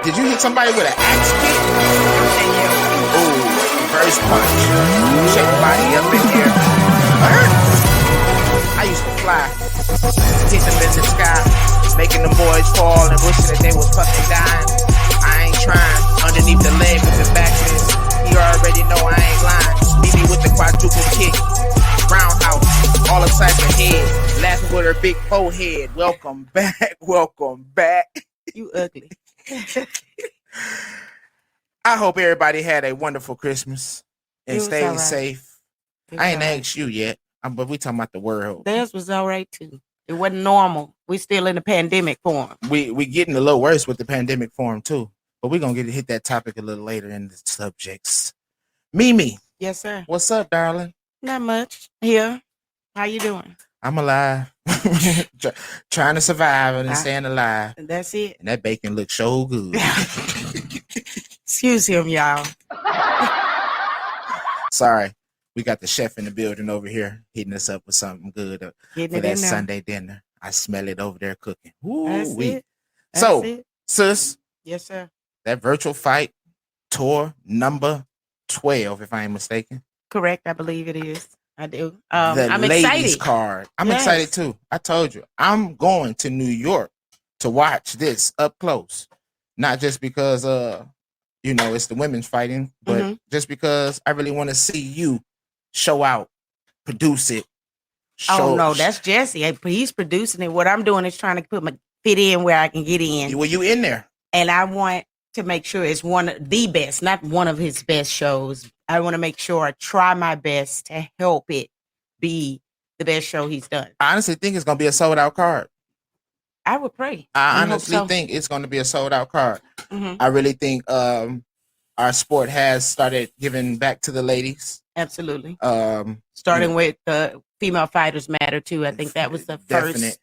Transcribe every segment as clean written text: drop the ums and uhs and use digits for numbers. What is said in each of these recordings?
Did you hit somebody with an axe kick? Ooh, reverse punch. Shake the body up in here. I used to fly, hit them in the sky, making them boys fall and wishing that they was fucking dying. I ain't trying. Underneath the leg with the back fist. You already know I ain't lying. Meet me with the quadruple kick. Roundhouse, all upside the head. Laughing with her big forehead. Welcome back. Welcome back. You ugly. I hope everybody had a wonderful Christmas and stayed right. safe. I ain't asked you yet, but we talking about the world. Theirs was all right too. It wasn't normal. We still in the pandemic form. We getting a little worse with the pandemic form too. But we're gonna hit that topic a little later in the subjects. Mimi. Yes, sir. What's up, darling? Not much. Here. How you doing? I'm alive. Trying to survive and staying alive. That's it. And that bacon looks so good. Excuse him, y'all. Sorry. We got the chef in the building over here hitting us up with something good for that Sunday dinner. I smell it over there cooking. That's it. Sis. Yes, sir. That virtual fight tour number 12, if I ain't mistaken. Correct. I believe it is. I do. I'm ladies excited. Card. I'm excited too. I told you. I'm going to New York to watch this up close. Not just because it's the women's fighting, but just because I really want to see you show out, produce it. Oh no, that's Jesse. He's producing it. What I'm doing is trying to fit in where I can get in. Well, you in there. And I want to make sure it's one of the best, not one of his best shows. I want to make sure I try my best to help it be the best show he's done. I honestly think it's going to be a sold out card. I would pray. I honestly think it's going to be a sold out card. Mm-hmm. I really think our sport has started giving back to the ladies. Absolutely. Starting with the Female Fighters Matter too. I think that was the first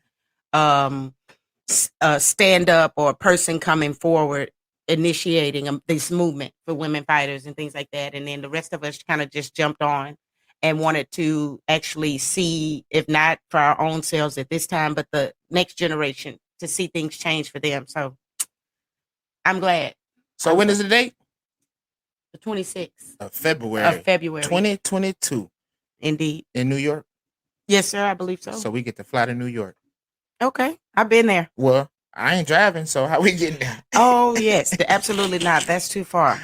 stand up or person coming forward initiating this movement for women fighters and things like that. And then the rest of us kind of just jumped on and wanted to actually see, if not for our own selves at this time, but the next generation to see things change for them. So I'm glad. So when is the date? The 26th of February. 2022. Indeed. In New York? Yes, sir. I believe so. So we get to fly to New York. Okay. I've been there. Well, I ain't driving, so how we getting there? Oh, yes. Absolutely not. That's too far.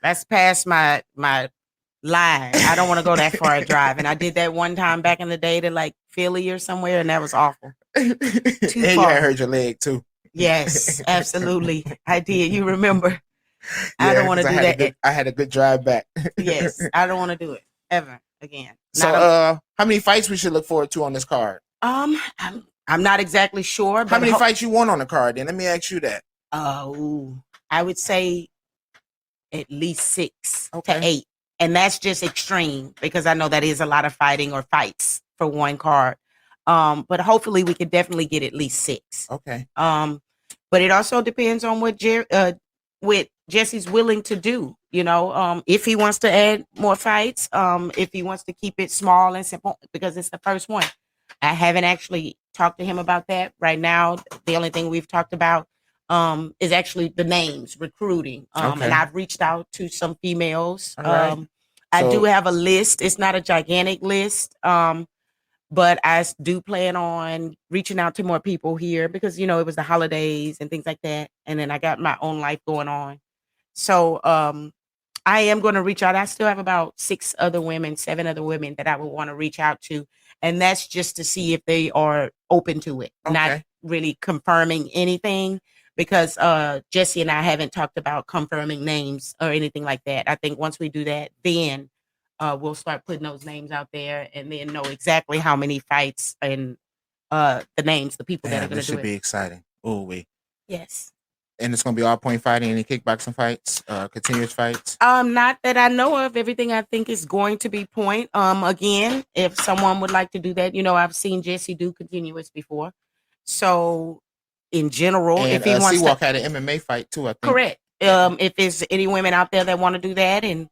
That's past my line. I don't want to go that far driving. I did that one time back in the day to like Philly or somewhere, and that was awful. Too far. You hurt your leg too. Yes, absolutely. I did. You remember? Yeah, I don't want to do that. I had a good drive back. Yes, I don't want to do it ever again. So, how many fights we should look forward to on this card? I'm not exactly sure. But how many fights you want on the card? Then let me ask you that. I would say at least 6 to 8, and that's just extreme because I know that is a lot of fighting or fights for one card. But hopefully we could definitely get at least 6. Okay. But it also depends on what Jesse's willing to do. You know, if he wants to add more fights, if he wants to keep it small and simple because it's the first one. I haven't actually talked to him about that right now. The only thing we've talked about is actually the names, recruiting. And I've reached out to some females. Right. I do have a list. It's not a gigantic list, but I do plan on reaching out to more people here because, you know, it was the holidays and things like that. And then I got my own life going on. So I am going to reach out. I still have about 7 other women that I would want to reach out to. And that's just to see if they are open to it, not really confirming anything because Jesse and I haven't talked about confirming names or anything like that. I think once we do that, then we'll start putting those names out there and then know exactly how many fights and the names, the people that are going to do it. This should be exciting. Oh, yes. And it's going to be all point fighting, any kickboxing fights, continuous fights? Not that I know of. Everything I think is going to be point. Again, if someone would like to do that, you know, I've seen Jesse do continuous before. So, in general, and, if he wants to... had an MMA fight, too, I think. Correct. If there's any women out there that want to do that and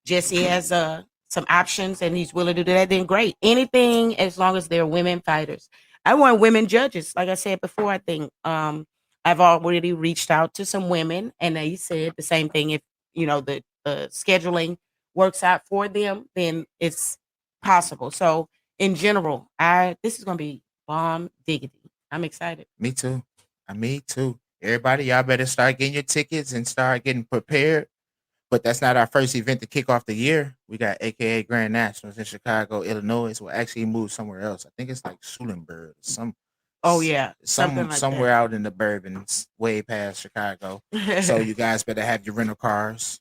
Jesse has some options and he's willing to do that, then great. Anything as long as they're women fighters. I want women judges. Like I said before, I think... I've already reached out to some women, and they said the same thing. If the scheduling works out for them, then it's possible. So in general, I this is gonna be bomb diggity. I'm excited. Me too. Me too. Everybody, y'all better start getting your tickets and start getting prepared. But that's not our first event to kick off the year. We got AKA Grand Nationals in Chicago, Illinois. We'll actually move somewhere else. I think it's like Schulenburg, Oh yeah, something like somewhere out in the Bourbons, way past Chicago. So that. you guys better have your rental cars,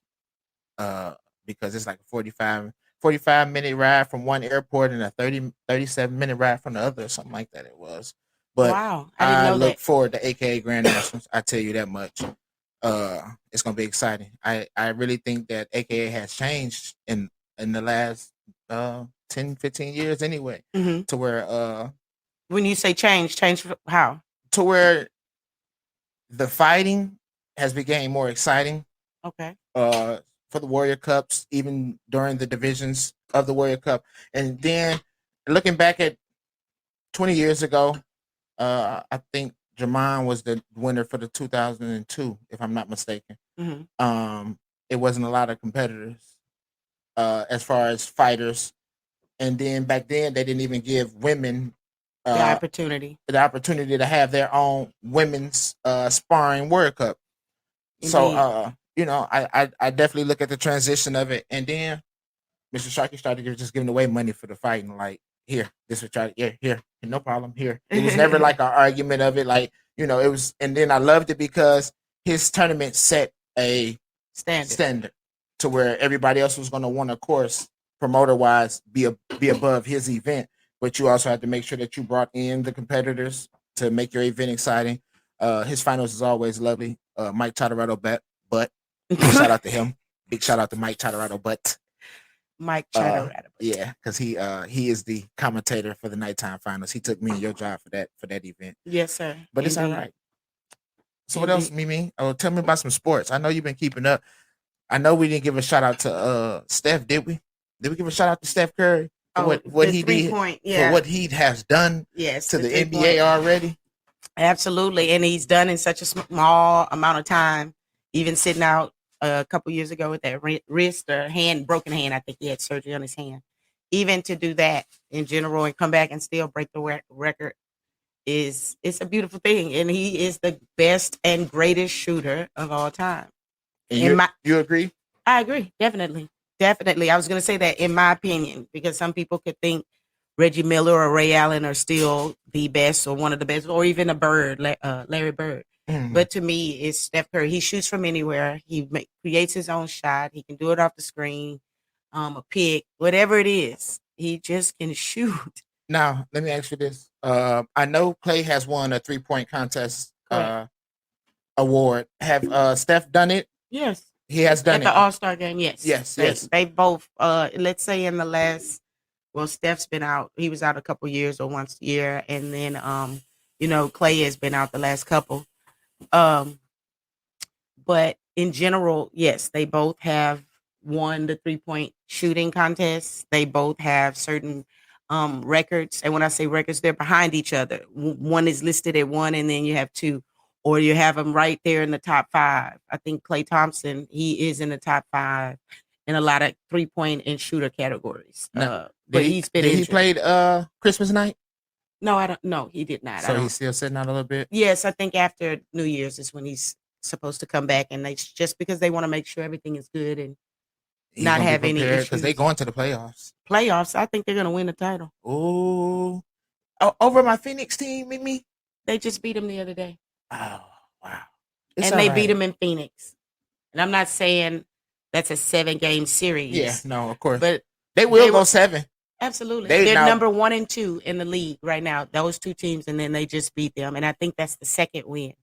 because it's like a 45 minute ride from one airport and a 37 minute ride from the other, or something like that. It was, but Wow, I didn't I know look that. forward to AKA Grand Nationals. I tell you that much. It's gonna be exciting. I really think that AKA has changed in the last 10-15 years anyway, Hmm. to where When you say change how? to where the fighting has become more exciting, Okay. uh for the Warrior Cups, even during the divisions of the Warrior Cup. And then looking back at 20 years ago, I think Jermon was the winner for the 2002, if I'm not mistaken. Hmm. Um, it wasn't a lot of competitors, as far as fighters. And then back then, they didn't even give women The uh, opportunity. the opportunity to have their own women's sparring World Cup. So, Indeed. I definitely look at the transition of it. And then Mr. Sharkey started just giving away money for the fighting. Like, here, this was try, yeah, here, no problem, here. It was never like an argument of it. Like, it was. And then I loved it because his tournament set a Standard. standard to where everybody else was going to want, of course, promoter wise, be above his event. But you also had to make sure that you brought in the competitors to make your event exciting. His finals is always lovely. Mike Todorado but big shout out to him. Big shout out to Mike Todorado but. Mike Chatter. Yeah, because he is the commentator for the nighttime finals. He took me and your job for that event. Yes, sir. But it's all Indeed. right. So what else, Indeed. Mimi? Oh, tell me about some sports. I know you've been keeping up. I know we didn't give a shout out to Steph, did we? Did we give a shout out to Steph Curry for Oh, what the he three did, point. for Yeah. what he has done Yes. to The the 3 point. NBA already? Absolutely, and he's done in such a small amount of time. Even sitting out a couple years ago with that wrist or hand, broken hand. I think he had surgery on his hand. Even to do that in general and come back and still break the record it's a beautiful thing, and he is the best and greatest shooter of all time. And In my, you agree? I agree, definitely, definitely. I was going to say that in my opinion, because some people could think Reggie Miller or Ray Allen are still the best or one of the best, or even Larry Bird. Mhm. But to me, it's Steph Curry. He shoots from anywhere. He creates his own shot. He can do it off the screen, a pick, whatever it is. He just can shoot. Now, let me ask you this. I know Clay has won a 3-point contest Correct. award. Have Steph done it? Yes. He has done At the it. All-Star game, yes. Yes, They, yes. they both, let's say in the last, well, Steph's been out. He was out a couple years or once a year. And then, Clay has been out the last couple. Um, but in general, yes, they both have won the 3-point shooting contest. They both have certain records. And when I say records, they're behind each other. One is listed at one, and then you have two, or you have them right there in the top five. I think Klay Thompson, he is in the top five in a lot of 3-point and shooter categories. Now, But he's been did he injured. played Christmas night? No, I don't. No, he did not. I So don't. he's still sitting out a little bit. Yes, I think after New Year's is when he's supposed to come back, and they just because they want to make sure everything is good and He's not gonna be have any prepared because they issues. going to the playoffs. Playoffs. I think they're going to win the title. Ooh. Oh, over my Phoenix team, Mimi. They just beat them the other day, Oh, wow. and they beat them in Phoenix. And I'm not saying that's a 7-game series. Yeah, no, of course. but They will they go were- 7. absolutely, They they're now- number 1 and 2 in the league right now. Those two teams, and then they just beat them, and I think that's the second win.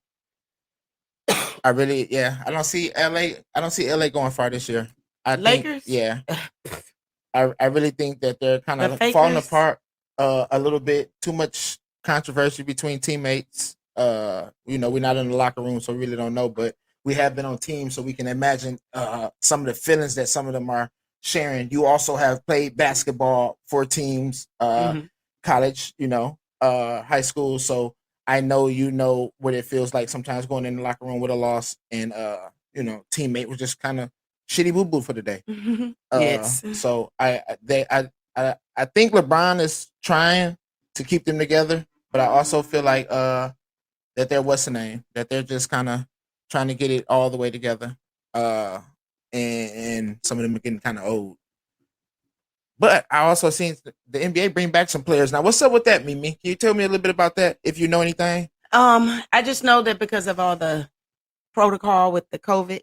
I don't see LA. I don't see LA going far this year. I Lakers? Think, yeah. I really think that they're kind The of falling Fakers? apart a little bit. Too much controversy between teammates. We're not in the locker room, so we really don't know. But we have been on teams, so we can imagine some of the feelings that some of them are sharing. You also have played basketball for teams, Mhm. college, high school. So I know you know what it feels like sometimes going in the locker room with a loss, and teammate was just kind of shitty boo boo for the day. Yes. So I think LeBron is trying to keep them together, but I also feel like that they're what's the name that they're just kind of trying to get it all the way together. Uh, and some of them are getting kind of old. But I also seen the NBA bring back some players. Now, what's up with that, Mimi? Can you tell me a little bit about that if you know anything? I just know that because of all the protocol with the COVID,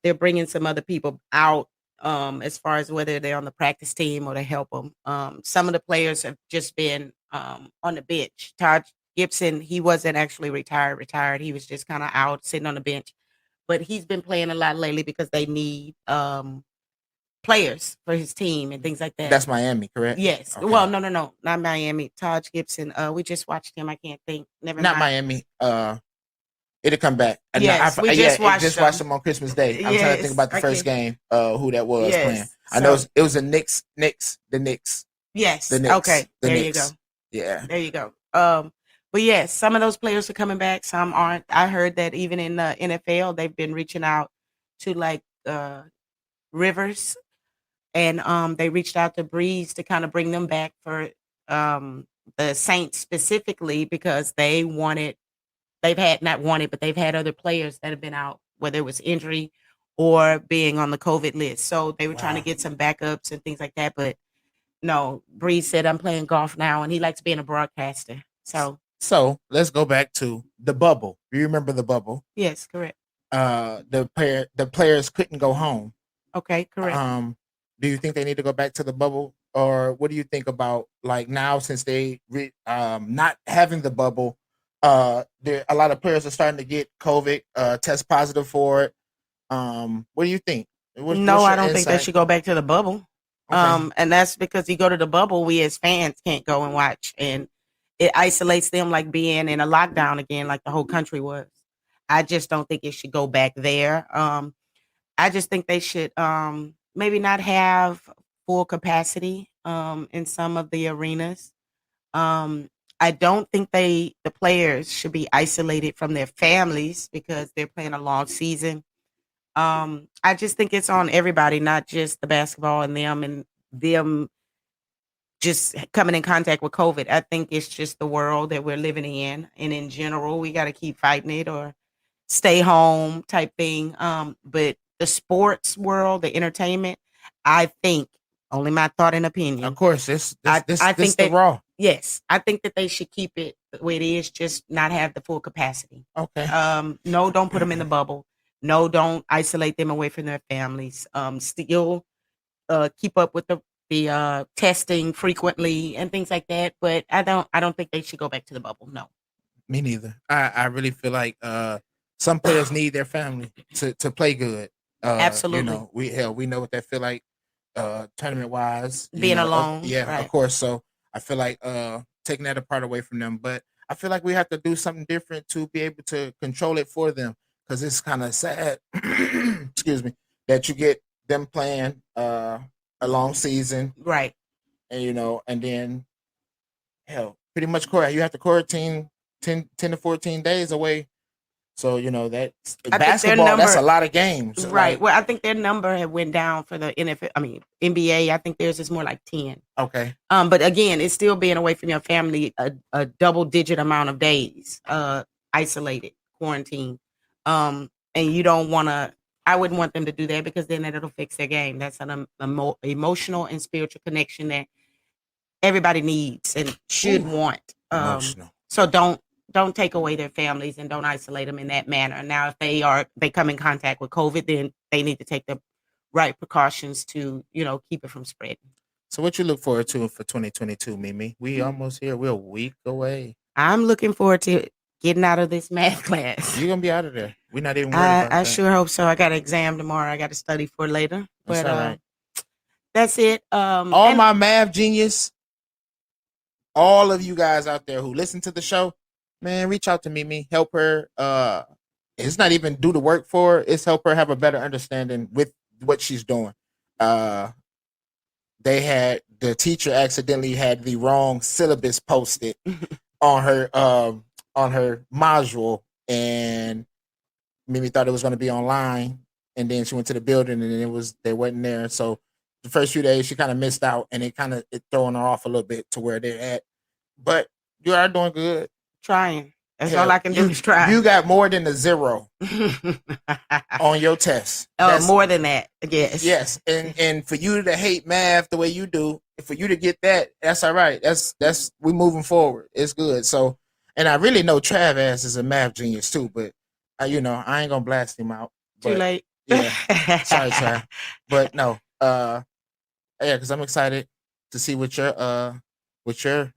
they're bringing some other people out, as far as whether they're on the practice team or to help them. Some of the players have just been on the bench. Todd Gibson, he wasn't actually retired. He was just kind of out sitting on the bench, but he's been playing a lot lately because they need players for his team and things like that. That's Miami, correct? Yes. Okay. Well, no, not Miami. Todd Gibson. We just watched him. I can't think. Never Not mind. Miami. It'll come back. Yes, we just watched them on Christmas Day. I'm trying to think about the first game. Who that was Yes, playing? I know it was the Knicks. The Knicks. Yes. The Knicks. Okay. The There Knicks. you go. Yeah. There you go. But yes, some of those players are coming back. Some aren't. I heard that even in the NFL, they've been reaching out to like Rivers, and they reached out to Breeze to kind of bring them back for the Saints specifically because they wanted. They've had not wanted, but they've had other players that have been out, whether it was injury or being on the COVID list. So they were trying to Wow. get some backups and things like that. But no, Breeze said, I'm playing golf now, and he likes being a broadcaster. So, let's go back to the bubble. Do you remember the bubble? yes, correct. The players couldn't go home. Okay, correct. Do you think they need to go back to the bubble, or what do you think about like now since they not having the bubble? There a lot of players are starting to get COVID, test positive for it. What do you think? No, I don't think they should go back to the bubble. Okay. And that's because you go to the bubble, we as fans can't go and watch, and it isolates them like being in a lockdown again, like the whole country was. I just don't think it should go back there. I just think they should maybe not have full capacity in some of the arenas. Um, I don't think the players should be isolated from their families because they're playing a long season. I just think it's on everybody, not just the basketball and them just coming in contact with COVID. I think it's just the world that we're living in, and in general, we got to keep fighting it or stay home type thing. But the sports world, the entertainment, I think only my thought and opinion. Of course, this I think the that raw. yes, I think that they should keep it the way it is, just not have the full capacity. Okay. No, don't put them in the bubble. No, don't isolate them away from their families. Still keep up with the testing frequently and things like that. But I don't think they should go back to the bubble. No. Me neither. I really feel like some players need their family to play good. Absolutely. We know what that feel like tournament wise. Being alone, Yeah, right. of course. So I feel like taking that apart away from them. But I feel like we have to do something different to be able to control it for them. Because it's kind of sad, excuse me, that you get them playing a long season Right. and then hell, pretty much you have to quarantine 10 to 14 days away. So, that's I think their basketball, that's a number- lot of games. Right. Like, Well, I think their number had went down for the NFL. I mean, NBA. I think theirs is more like 10. okay. But again, it's still being away from your family a double digit amount of days, isolated, quarantine. And you don't want to. I wouldn't want them to do that because then it'll fix their game. That's an emotional and spiritual connection that everybody needs and should want. Emotional. So don't take away their families and don't isolate them in that manner. Now, if they come in contact with COVID, then they need to take the right precautions to keep it from spreading. So what you look forward to for 2022, Mimi? We almost here. We're a week away. I'm looking forward to getting out of this math class. You're going to be out of there. We're not even worried about I that. sure hope so. I got an exam tomorrow. I got to study for later. That's But all right. that's it. All my math genius, all of you guys out there who listen to the show, man, reach out to Mimi. Help her. It's not even do the work for her. It's help her have a better understanding with what she's doing. The teacher accidentally had the wrong syllabus posted on her on her module, and Mimi thought it was going to be online, and then she went to the building, and they wasn't there. So the first few days she kind of missed out, and it throwing her off a little bit to where they're at. But you are doing good. Trying. That's Hell, all I can do is try. You got more than a 0 on your test. More than that, yes. Yes, and for you to hate math the way you do, for you to get that, that's all right. That's we moving forward. It's good. So, and I really know Trav ass is a math genius too, but I ain't gonna blast him out. Too late. Yeah, sorry, Trav. But no, yeah, because I'm excited to see what your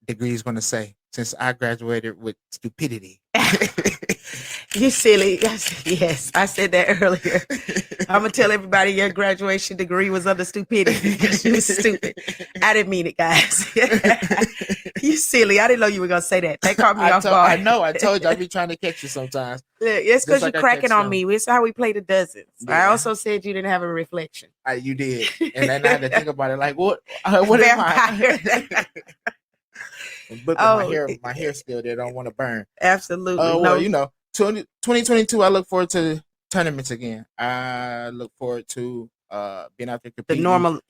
degree is gonna say, since I graduated with stupidity. You silly. Yes, I said that earlier. I'm going to tell everybody your graduation degree was under stupidity because you was stupid. I didn't mean it, guys. You silly. I didn't know you were going to say that. They caught me off guard. I know. I told you. I be trying to catch you sometimes. Yeah, it's because Just you're like I cracking catch on them. me. It's how we play the dozens. I Yeah. also said you didn't have a reflection. You did. And then I had to think about it like, what am I? Vampire. But Oh. my hair still there. Don't want to burn. Absolutely. Well, No. 2022, I look forward to tournaments again. I look forward to being out there The competing. normal.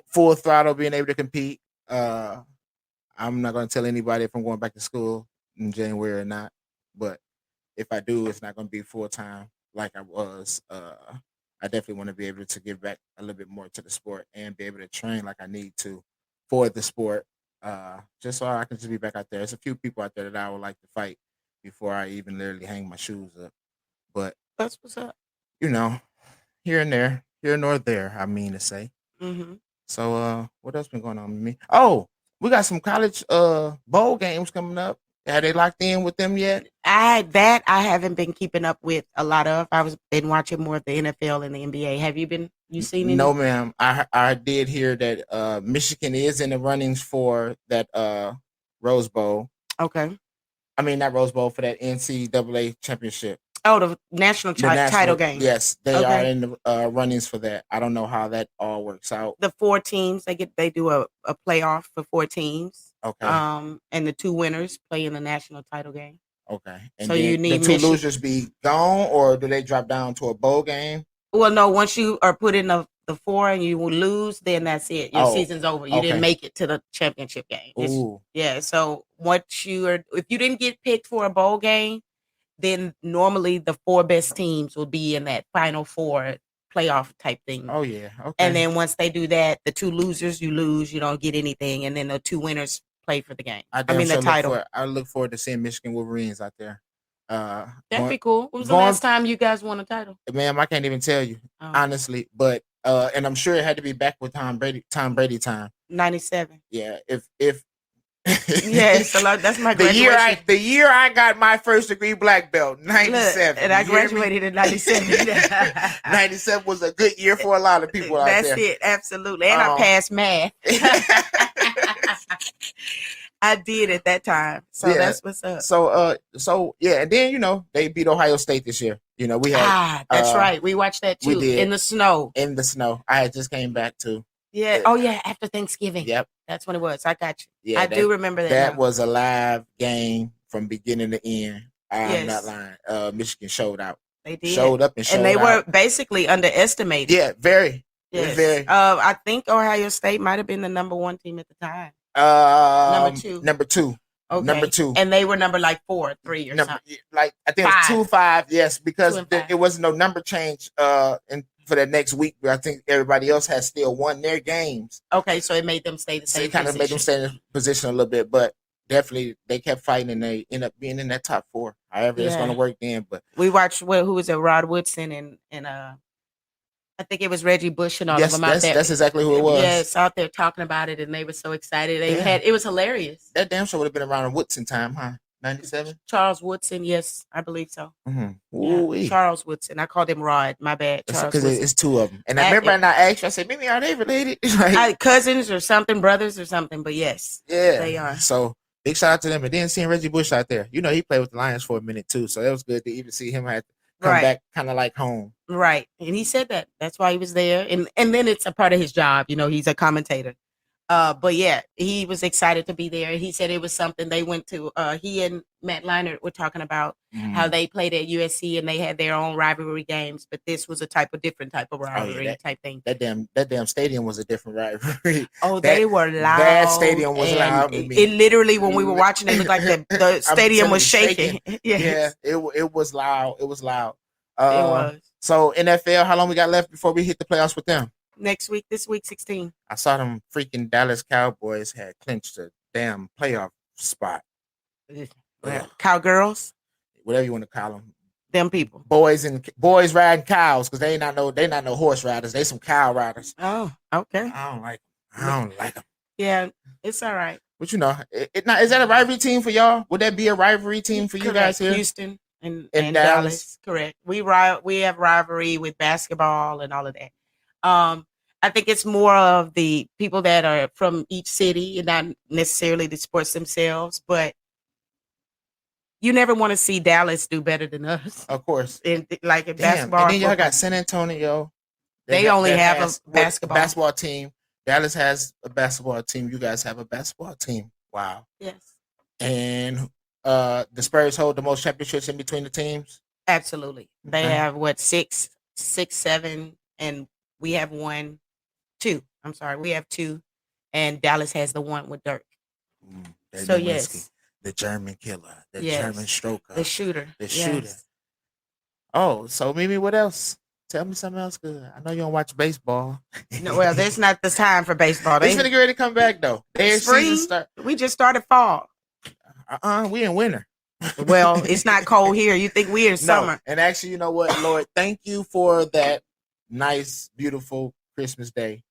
Full throttle, being able to compete. I'm not going to tell anybody if I'm going back to school in January or not, but if I do, it's not going to be full time like I was. I definitely want to be able to give back a little bit more to the sport and be able to train like I need to for the sport. Just so I can just be back out there. There's a few people out there that I would like to fight before I even literally hang my shoes up. But That's what's up. here and there, here nor there, I mean to say. Mm-hmm. So what else been going on with me? Oh, we got some college bowl games coming up. Have they locked in with them yet? I haven't been keeping up with a lot of. Been watching more of the NFL and the NBA. Have you been? You seen any? No, ma'am. I did hear that Michigan is in the runnings for that Rose Bowl. Okay. I mean, not Rose Bowl, for that NCAA championship. Oh, the national title game. Yes, they Okay. are in the runnings for that. I don't know how that all works out. The 4 teams they do a playoff for 4 teams. Okay. And the 2 winners play in the national title game. Okay. And So then you need the 2 Michigan. losers be gone, or do they drop down to a bowl game? Well, no, once you are put in the 4 and you will lose, then that's it. Your season's over. You okay. didn't make it to the championship game. Ooh. Yeah. So if you didn't get picked for a bowl game, then normally the 4 best teams will be in that final 4 playoff type thing. Oh yeah. Okay. And then once they do that, the 2 losers, you lose, you don't get anything, and then the 2 winners play for the game. The title. I look forward to seeing Michigan Wolverines out there. That'd be cool. When was the going- last time you guys won a title? Ma'am, I can't even tell you Oh, honestly, but and I'm sure it had to be back with Tom Brady time. 97. Yeah, if Yes, that's my the graduation. year I got my first degree black belt, 97. Look, and I You hear me? graduated in 97. 97 was a good year for a lot of people out That's there. it, absolutely. And I passed math. I did at that time. So Yeah. that's what's up. So yeah, and then they beat Ohio State this year. We had That's right. We watched that we too did. in the snow. in the snow. I had just came back too. Yeah. Oh yeah, after Thanksgiving. Yep. That's when it was. I got you. Yeah, I do remember that. That now. was a live game from beginning to end. I'm Yes. not lying. Michigan showed out. They did. Showed up and showed and they out. were basically underestimated. Yeah, very. Yes. very. I think Ohio State might have been the number 1 team at the time. Number two. Okay. Number 2. And they were number like 4 or 3 or something. Like I think it was 5. 2-5. Yes, because 2 and 5. it wasn't no number change. For that next week, but I think everybody else has still won their games. Okay, so it made them stay the So same. it kind of made them stay in position a little bit, but definitely they kept fighting and they end up being in that top 4. However, it's Yeah. going to work then. But We watched who was it? Rod Woodson and I think it was Reggie Bush and all yes, of them out there. that's exactly who it was. Yes, out there talking about it, and they were so excited. Yeah. It was hilarious. That damn show would have been around in Woodson time, huh? 97. Charles Woodson, yes, I believe so. Mm-hmm. Yeah, Charles Woodson. I called him Rod. My bad. Charles Because Woodson. it's 2 of them. And I remember, and I asked you, I said, maybe are they related? Like, Cousins or something, brothers or something. But yes, yeah, they are. So big shout out to them. And then seeing Reggie Bush out there, he played with the Lions for a minute too. So that was good to even see him have to come Right. back kind of like home. Right. And he said that. That's why he was there. And then it's a part of his job. He's a commentator. But yeah, he was excited to be there. He said it was something they went to. He and Matt Leinart were talking about how they played at USC and they had their own rivalry games, but this was a different type of rivalry type thing. That damn stadium was a different rivalry. Oh, they were loud. That stadium was loud. It literally, when we were watching, it looked like the stadium was shaking. Yeah, it was loud. It was loud. It was. So NFL, how long we got left before we hit the playoffs with them? Next week, this week 16. I saw them freaking Dallas Cowboys had clinched a damn playoff spot. Cowgirls, whatever you want to call them people, boys riding cows, because they not no horse riders. They some cow riders. Oh, okay. I don't like them. Yeah, it's all right. But is that a rivalry team for y'all? Would that be a rivalry team for you guys here? Houston and Dallas. Correct. We have rivalry with basketball and all of that. I think it's more of the people that are from each city and not necessarily the sports themselves, but you never want to see Dallas do better than us. Of course. In basketball. And then y'all got San Antonio. They only have a basketball team. Dallas has a basketball team. You guys have a basketball team. Wow. Yes. And the Spurs hold the most championships in between the teams? Absolutely. They have six, seven, and we have two. I'm sorry, we have two, and Dallas has the one with Dirk. So yes, the German killer, the German stroker, the shooter. Oh, so Mimi, what else? Tell me something else good. I know you don't watch baseball. No, well, there's not the time for baseball. It's gonna get ready to come back though. Spring. We just started fall. We in winter. Well, it's not cold here. You think we in summer? No. And actually, you know what, Lord, thank you for that nice, beautiful Christmas day.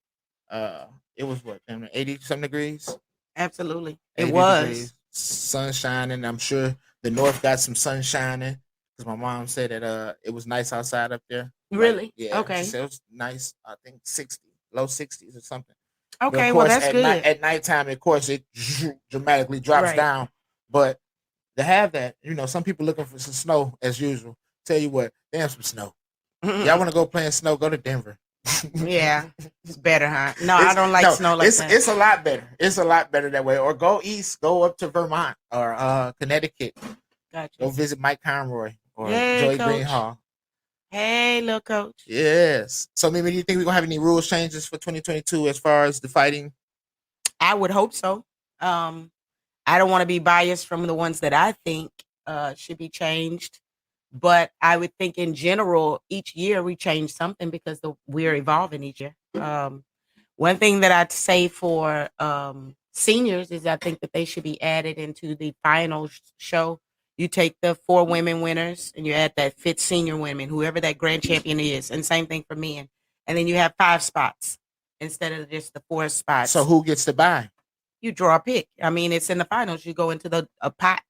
It was 80-some degrees. Absolutely, it was degrees, sun shining. I'm sure the north got some sun shining because my mom said that it was nice outside up there. Really? Yeah. Okay. She said it was nice. I think 60, low 60s or something. Okay, well that's good. At nighttime, of course, it dramatically drops down. But to have that, some people looking for some snow as usual. Tell you what, damn some snow. Y'all want to go play in snow? Go to Denver. Yeah, it's better, huh? No, I don't like snow like that. It's a lot better. It's a lot better that way. Or go east, go up to Vermont or Connecticut. Gotcha. Go visit Mike Conroy or Joey Greenhall. Hey, little coach. Yes. So, Mimi, do you think we're gonna have any rules changes for 2022 as far as the fighting? I would hope so. I don't want to be biased from the ones that I think should be changed. But I would think in general, each year we change something because we're evolving each year. One thing that I'd say for seniors is I think that they should be added into the final show. You take the 4 women winners and you add that 5th senior women, whoever that grand champion is. And same thing for men. And then you have 5 spots instead of just the 4 spots. So who gets to buy? You draw a pick. I mean, it's in the finals. You go into a pot.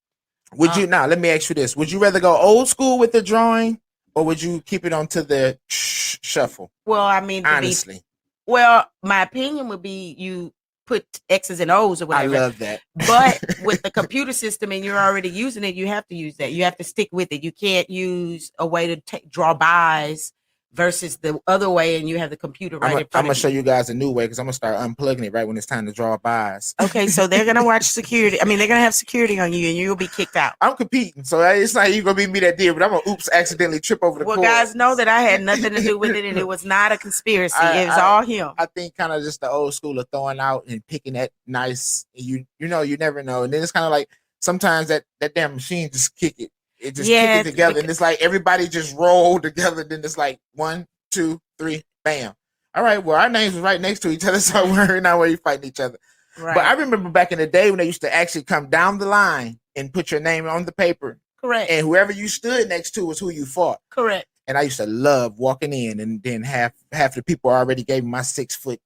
Would you now? Let me ask you this: would you rather go old school with the drawing, or would you keep it onto the shuffle? Well, I mean, honestly, my opinion would be you put X's and O's or whatever. I love that. But with the computer system and you're already using it, you have to use that. You have to stick with it. You can't use a way to draw buys versus the other way, and you have the computer right in front of you. I'm going to show you guys a new way because I'm going to start unplugging it right when it's time to draw buys. Okay, so they're going to watch security. I mean, they're going to have security on you, and you'll be kicked out. I'm competing, so it's not you going to be me that did, but I'm going to accidentally trip over the cord. Guys know that I had nothing to do with it, and it was not a conspiracy. It was all him. I think kind of just the old school of throwing out and picking that nice, you never know. And then it's kind of like sometimes that damn machine just kick it. It just kick it together, and it's like everybody just roll together. Then it's like 1, 2, 3, bam. All right, well, our names was right next to each other, so we're not where you fighting each other. Right. But I remember back in the day when they used to actually come down the line and put your name on the paper. Correct. And whoever you stood next to was who you fought. Correct. And I used to love walking in, and then half the people already gave me my 6-foot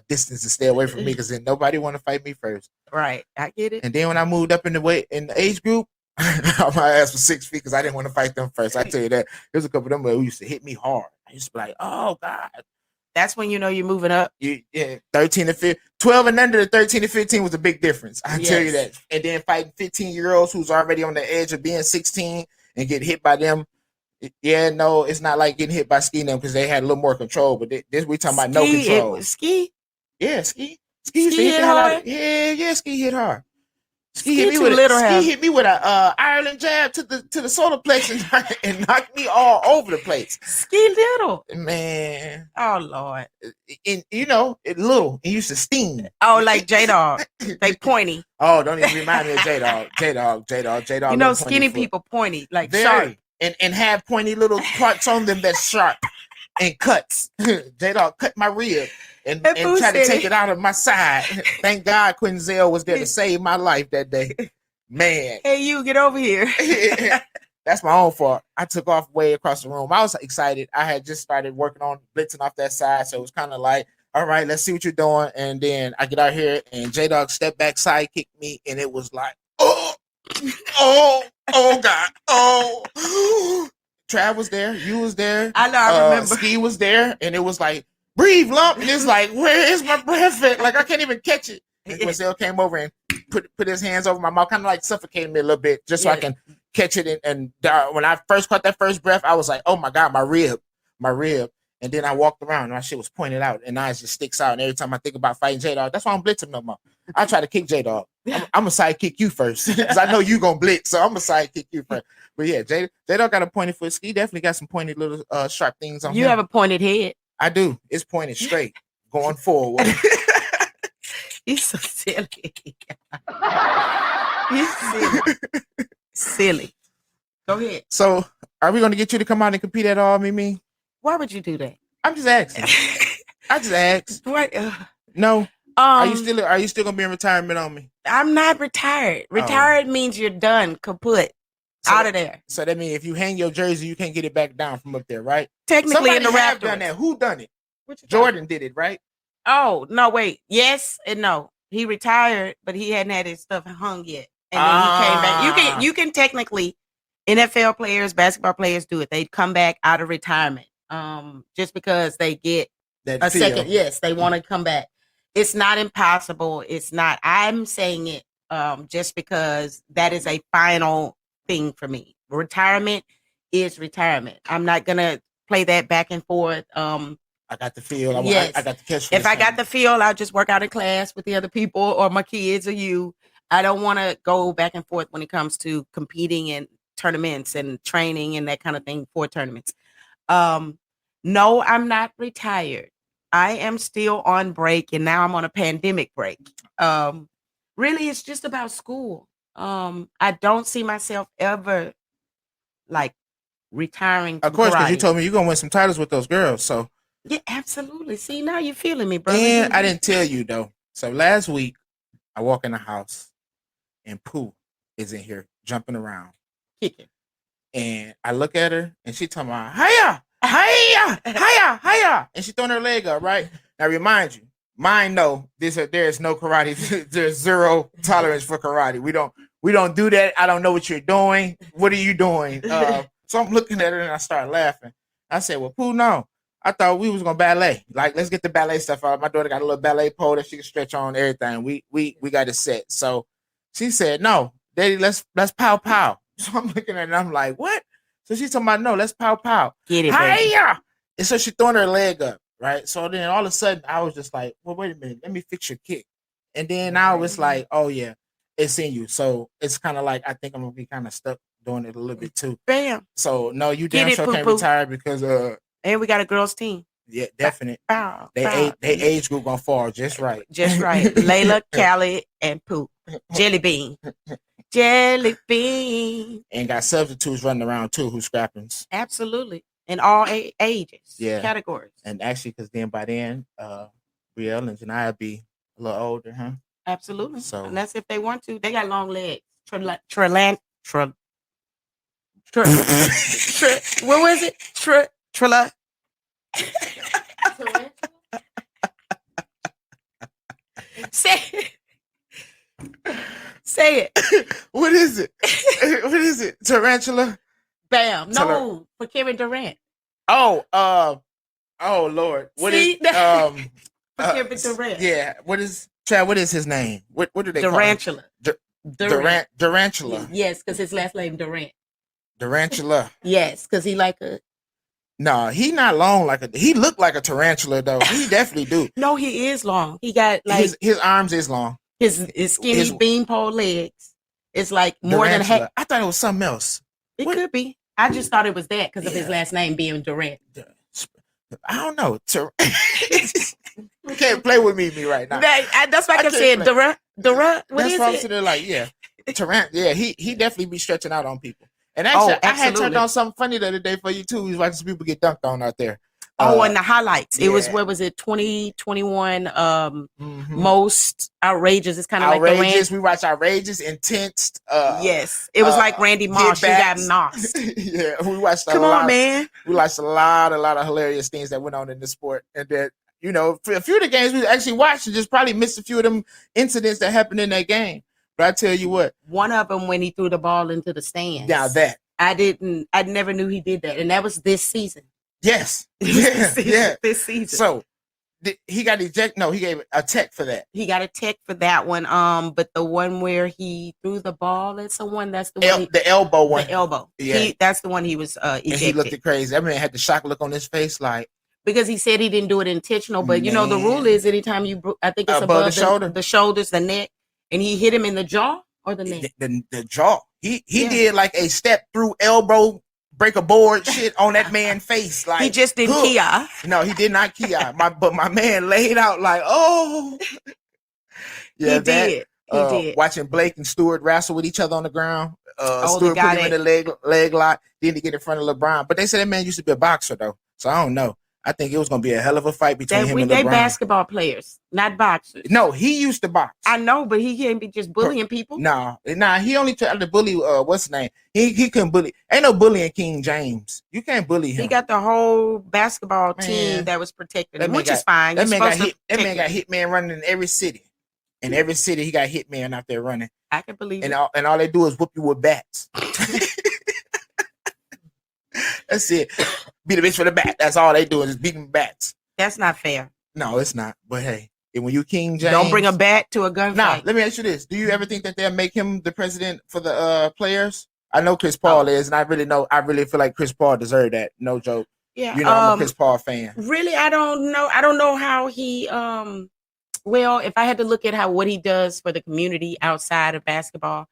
distance to stay away from me because then nobody want to fight me first. Right, I get it. And then when I moved up in the age group, my ass was 6 feet because I didn't want to fight them first. I tell you that. There's a couple of them who used to hit me hard. I used to be like, oh God. That's when you know you're moving up. 13 to 15, 12 and under the 13 to 15 was a big difference. I tell you that. And then fighting 15-year-olds who's already on the edge of being 16 and get hit by them. Yeah, no, it's not like getting hit by Ski them because they had a little more control. But this we talking about no control. Ski? Yeah, Ski. Ski used to Ski hit hit the hell out hard? of, yeah, Ski hit hard. Ski hit me too with little, Ski huh? hit me with a Ireland jab to the solar plex and knocked me all over the place. Ski little. Man, Oh Lord. and you know, it little. It used to sting. Oh, like J Dog. They pointy. Oh, don't even remind me of J Dog. J Dog. You know, skinny people pointy, like sharp. And have pointy little parts on them that's sharp and cuts. J Dog cut my rib and tried to take it out of my side. Thank God Quinzel was there to save my life that day. Man. Hey, you get over here. That's my own fault. I took off way across the room. I was excited. I had just started working on blitzing off that side, so it was kind of like, all right, let's see what you're doing. And then I get out here, and J Dog step back, side kicked me, and it was like, oh God, oh. Trav was there, you was there. I know, I remember. Ski was there, and it was like, breathe, lump. And it's like, where is my breath at? Like I can't even catch it. And Quinzel came over and put his hands over my mouth, kind of like suffocating me a little bit, just so I can catch it. And when I first caught that first breath, I was like, oh my God, my rib. And then I walked around and my shit was pointed out and now it just sticks out. And every time I think about fighting J-Dog, that's why I'm blitzing no more. I try to kick J-Dog. I'm going to sidekick you first because I know you going to blitz. So I'm going to sidekick you first. But yeah, J-Dog got a pointed foot. He definitely got some pointed little sharp things on him. You have a pointed head. I do. It's pointed straight going forward. You're so silly. You're silly. Silly. Go ahead. So are we going to get you to come out and compete at all, Mimi? Why would you do that? I'm just asking. I just asked. What? No. Are you still gonna be in retirement on me? I'm not retired. Retired means you're done, kaput, out of there. So that means if you hang your jersey, you can't get it back down from up there, right? Technically, Somebody in the have rafters. done that. Who done it? Jordan did it, right? Oh no, wait. Yes and no. He retired, but he hadn't had his stuff hung yet, and then he came back. You can technically, NFL players, basketball players do it. They come back out of retirement. Just because they get a second, yes, they want to come back. It's not impossible. It's not. I'm saying it just because that is a final thing for me. Retirement is retirement. I'm not gonna play that back and forth. I got the feel. Yes. I got the catch. If I got the feel, I'll just work out in class with the other people or my kids or you. I don't want to go back and forth when it comes to competing in tournaments and training and that kind of thing for tournaments. No, I'm not retired. I am still on break and now I'm on a pandemic break. Really, it's just about school. I don't see myself ever like retiring. Of course, because you told me you're gonna win some titles with those girls. So yeah, absolutely. See, now you're feeling me, brother. And I didn't tell you though. So last week I walk in the house and Pooh is in here jumping around, kicking. And I look at her and she talking about hiya. And she throwing her leg up, right? Now remind you, mine no, there is no karate. There's zero tolerance for karate. We don't do that. I don't know what you're doing. What are you doing? So I'm looking at her and I start laughing. I said, well, Pooh, no. I thought we was gonna ballet. Like, let's get the ballet stuff out. My daughter got a little ballet pole that she can stretch on, everything. We got it set. So she said, no, Daddy, let's pow pow. So I'm looking at it and I'm like, what? So she's talking about, no, let's pow pow. Get it, Hiya! And so she throwing her leg up, right? So then all of a sudden I was just like, well, wait a minute, let me fix your kick. And then I was like, oh yeah, it's in you. So it's kind of like, I think I'm gonna be kind of stuck doing it a little bit too. Bam. So no, you damn sure can't retire because and we got a girls team. Yeah, definite. Bow, they age group gonna fall just right. Just right. Layla, Callie, and Pooh. Jelly Bean. Jelly Bean. And got substitutes running around too who scrappings. Absolutely. In all ages. Yeah. Categories. And actually, because then by then, Brielle and Janiyah be a little older, huh? Absolutely. So and that's if they want to. They got long legs. What was it? Trilla. Say it. What is it? What is it? Tarantula? Bam. No, for Kevin Durant. Oh, Lord. What is Kevin Durant. Yeah. What is Chad? What is his name? What do they Durantula. call him? Durantula. Yes, because his last name Durant. Durantula. Yes, because he like a No, he not long he looked like a tarantula though. He definitely do. No, he is long. He got like his arms is long. his skinny his- beanpole legs. It's like more than Tarantula. half. I thought it was something else. It What? could be. I just thought it was that because of his Yeah. last name being Durant. I don't know. You can't play with me right now. That's why I I kept can't saying play. Durant. What That's is what I'm it? sitting there like, yeah. Tarant, yeah, he definitely be stretching out on people. And actually, I had turned absolutely. on something funny the other day for you too. We was watching some people get dunked on out there. And the highlights. It was yeah. what was it? 2021 Mhm. most outrageous. It's kind of like the Outrageous. We watch outrageous, intense. yes, it was like Randy Moss. You got Get mossed. Yeah, we watched. Come on, man. We watched a lot of hilarious things that went on in the sport, and that for a few of the games we actually watched, and just probably missed a few of them incidents that happened in that game. But I tell you what, One of them when he threw the ball into the stands. now that I never knew he did that, and that was this season. yes, This season. So he got ejected. No, he gave a tech for that. He got a tech for that one. But the one where he threw the ball at someone, that's the one. The elbow one. The elbow. Yeah. That's the one he was ejected. And he looked at crazy. That man had the shock look on his face, like because he said he didn't do it intentional. But the rule is anytime I think it's above the shoulder, the shoulders, the neck, and he hit him in the jaw or the neck. The jaw. He did like a step through elbow. Break a board shit on that man's face. Like he just didn't Kia. No, he did not Kia. But my man laid out like, oh. Yeah, he did. He did. Watching Blake and Stewart wrestle with each other on the ground. Stewart the put him in the leg lock. Then to get in front of LeBron. But they said that man used to be a boxer though. So I don't know. I think it was going to be a hell of a fight between him and LeBron. They basketball players, not boxers. No, he used to box. I know, but he can't be just bullying people. Nah, he only tried to bully. What's his name? He couldn't bully. Ain't no bullying King James. You can't bully him. He got the whole basketball team that was protecting him, which is fine. That man got hitman running in every city. In every city, he got hitman out there running. I can believe it. And all they do is whoop you with bats. That's it. Beat a bitch for the bat. That's all they do is beating bats. That's not fair. No, it's not. But hey, when you King James, don't bring a bat to a gunfight. Now, let me ask you this: do you ever think that they'll make him the president for the players? I know Chris Paul is, and I really feel like Chris Paul deserved that. No joke. Yeah, I'm a Chris Paul fan. Really, I don't know. I don't know how he. Well, if I had to look at what he does for the community outside of basketball,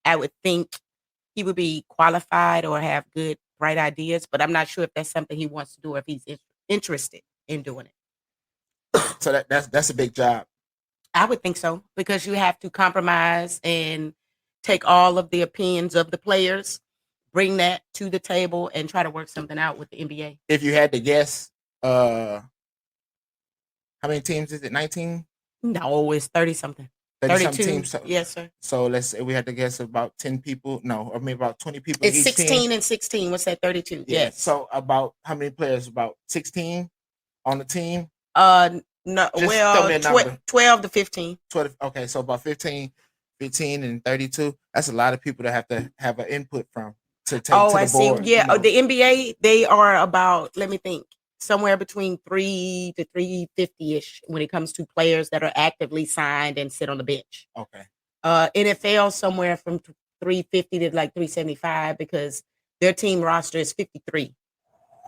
I would think he would be qualified or have good, bright ideas. But I'm not sure if that's something he wants to do or if he's interested in doing it. So that's a big job. I would think so, because you have to compromise and take all of the opinions of the players, bring that to the table, and try to work something out with the NBA. If you had to guess, how many teams is it? 19? No, it's 30-something. 32 teams. So, yes, sir. So let's say we had to guess about 10 people. No, I mean about 20 people. It's each 16 team. and 16. What's that? 32. Yeah. Yes. So about how many players? About 16 on the team. No. Just well, throw me a number. 12 to 15. 12. Okay, so about 15 and 32. That's a lot of people that have to have an input from to take to the board. See. Yeah, the NBA, they are about, let me think, somewhere between 3 to 350-ish when it comes to players that are actively signed and sit on the bench. Okay. NFL somewhere from 350 to like 375 because their team roster is 53.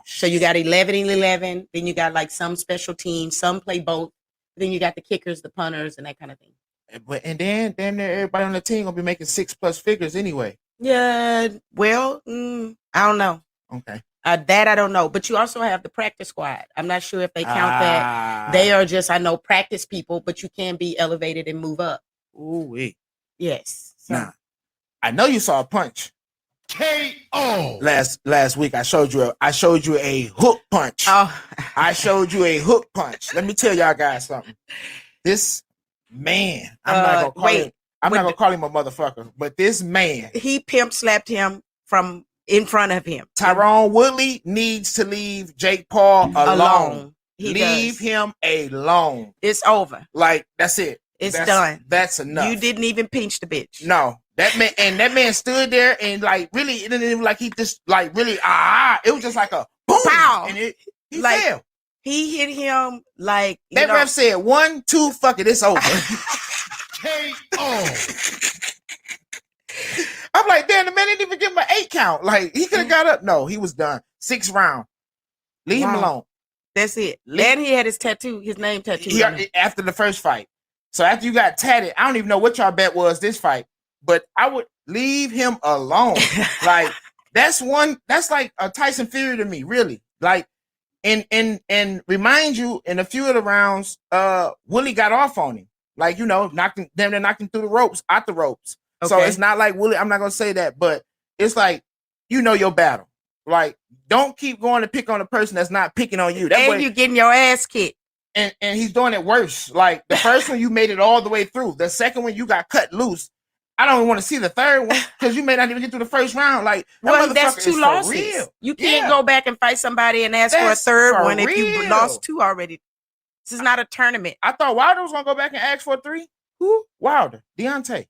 So you got 11 and 11. Then you got like some special teams. Some play both. Then you got the kickers, the punters, and that kind of thing. And then everybody on the team gonna be making 6+ figures anyway. Yeah. Well, I don't know. Okay. That I don't know. But you also have the practice squad. I'm not sure if they count that. They are just, I know, practice people, but you can be elevated and move up. Ooh-wee. Yes. So. Nah. I know you saw a punch. KO. Last week I showed you a hook punch. Oh. I showed you a hook punch. Let me tell y'all guys something. This man, I'm not gonna call him a motherfucker, but this man, he pimp slapped him from in front of him. Tyronn Woodley needs to leave Jake Paul alone. Leave him alone. It's over. Like that's it. That's done. That's enough. You didn't even pinch the bitch. No. That man stood there and like really it didn't even like he just like really it was just like a boom pow and he like, fell. He hit him like that ref said 1, 2, fuck it, it's over. KO. I'm like, damn, the man didn't even give him an 8 count. Like he could have got up. No, he was done. 6th round. Leave him Wow. alone. That's it. Leave- And he had his tattoo, his name tattooed. on him. After the first fight. So after you got tatted, I don't even know what y'all bet was this fight, but I would leave him alone. Like that's like a Tyson Fury to me, really. Like, and remind you, in a few of the rounds, Willie got off on him. Like, knocked him through the ropes, out the ropes. So Okay. it's not like Willie, I'm not gonna say that, but it's like your battle. Like, don't keep going to pick on a person that's not picking on you. That And way, you getting your ass kicked. and he's doing it worse. Like the first one, you made it all the way through. The second one, you got cut loose. I don't even want to see the third one because you may not even get through the first round. Like, that Well, that's motherfucker 2 is for losses. real. You can't Yeah. go back and fight somebody and ask for a That's third for one if you real. lost 2 already. This is not a tournament. I thought Wilder was gonna go back and ask for a 3. Who? Wilder, Deontay.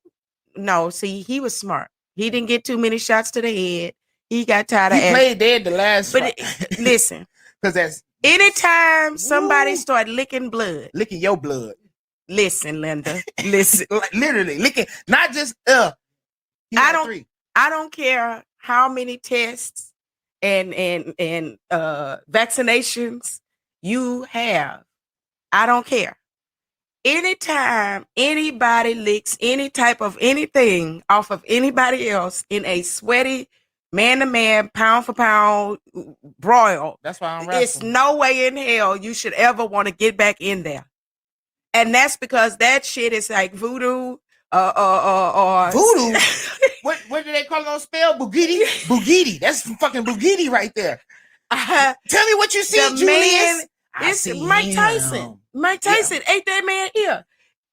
No, see, he was smart. He didn't get too many shots to the head. He got tired He of asking. played dead the last But fight. listen, Because that's anytime somebody Ooh. start licking blood, licking your blood. listen, Linda, listen. Like, literally licking, not just he I had don't- 3. I don't care how many tests and vaccinations you have. I don't care. Anytime anybody licks any type of anything off of anybody else in a sweaty man-to-man, pound-for-pound broil, That's why I'm it's wrestling. no way in hell you should ever want to get back in there. And that's because that shit is like voodoo or Voodoo? What do they call it on spell? Bugatti. That's fucking Bugatti right there. Tell me what you see, The Julius. man I It's see Mike him. Tyson. Mike Tyson ate that man ear.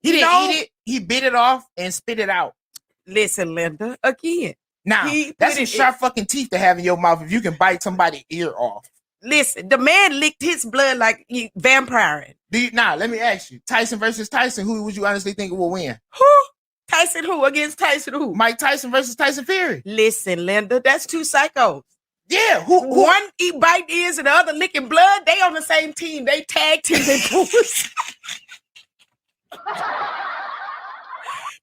He didn't No. eat it. He bit it off and spit it out. Listen, Linda, again. Now, He that's put some it- sharp fucking teeth to have in your mouth if you can bite somebody's ear off. Listen, the man licked his blood like he vampiring. Let me ask you. Tyson versus Tyson, who would you honestly think will win? Who? Tyson who against Tyson who? Mike Tyson versus Tyson Fury. Listen, Linda, that's 2 psychos. Yeah, who One eat bite ears and the other licking blood. They on the same team. They tag team and fools.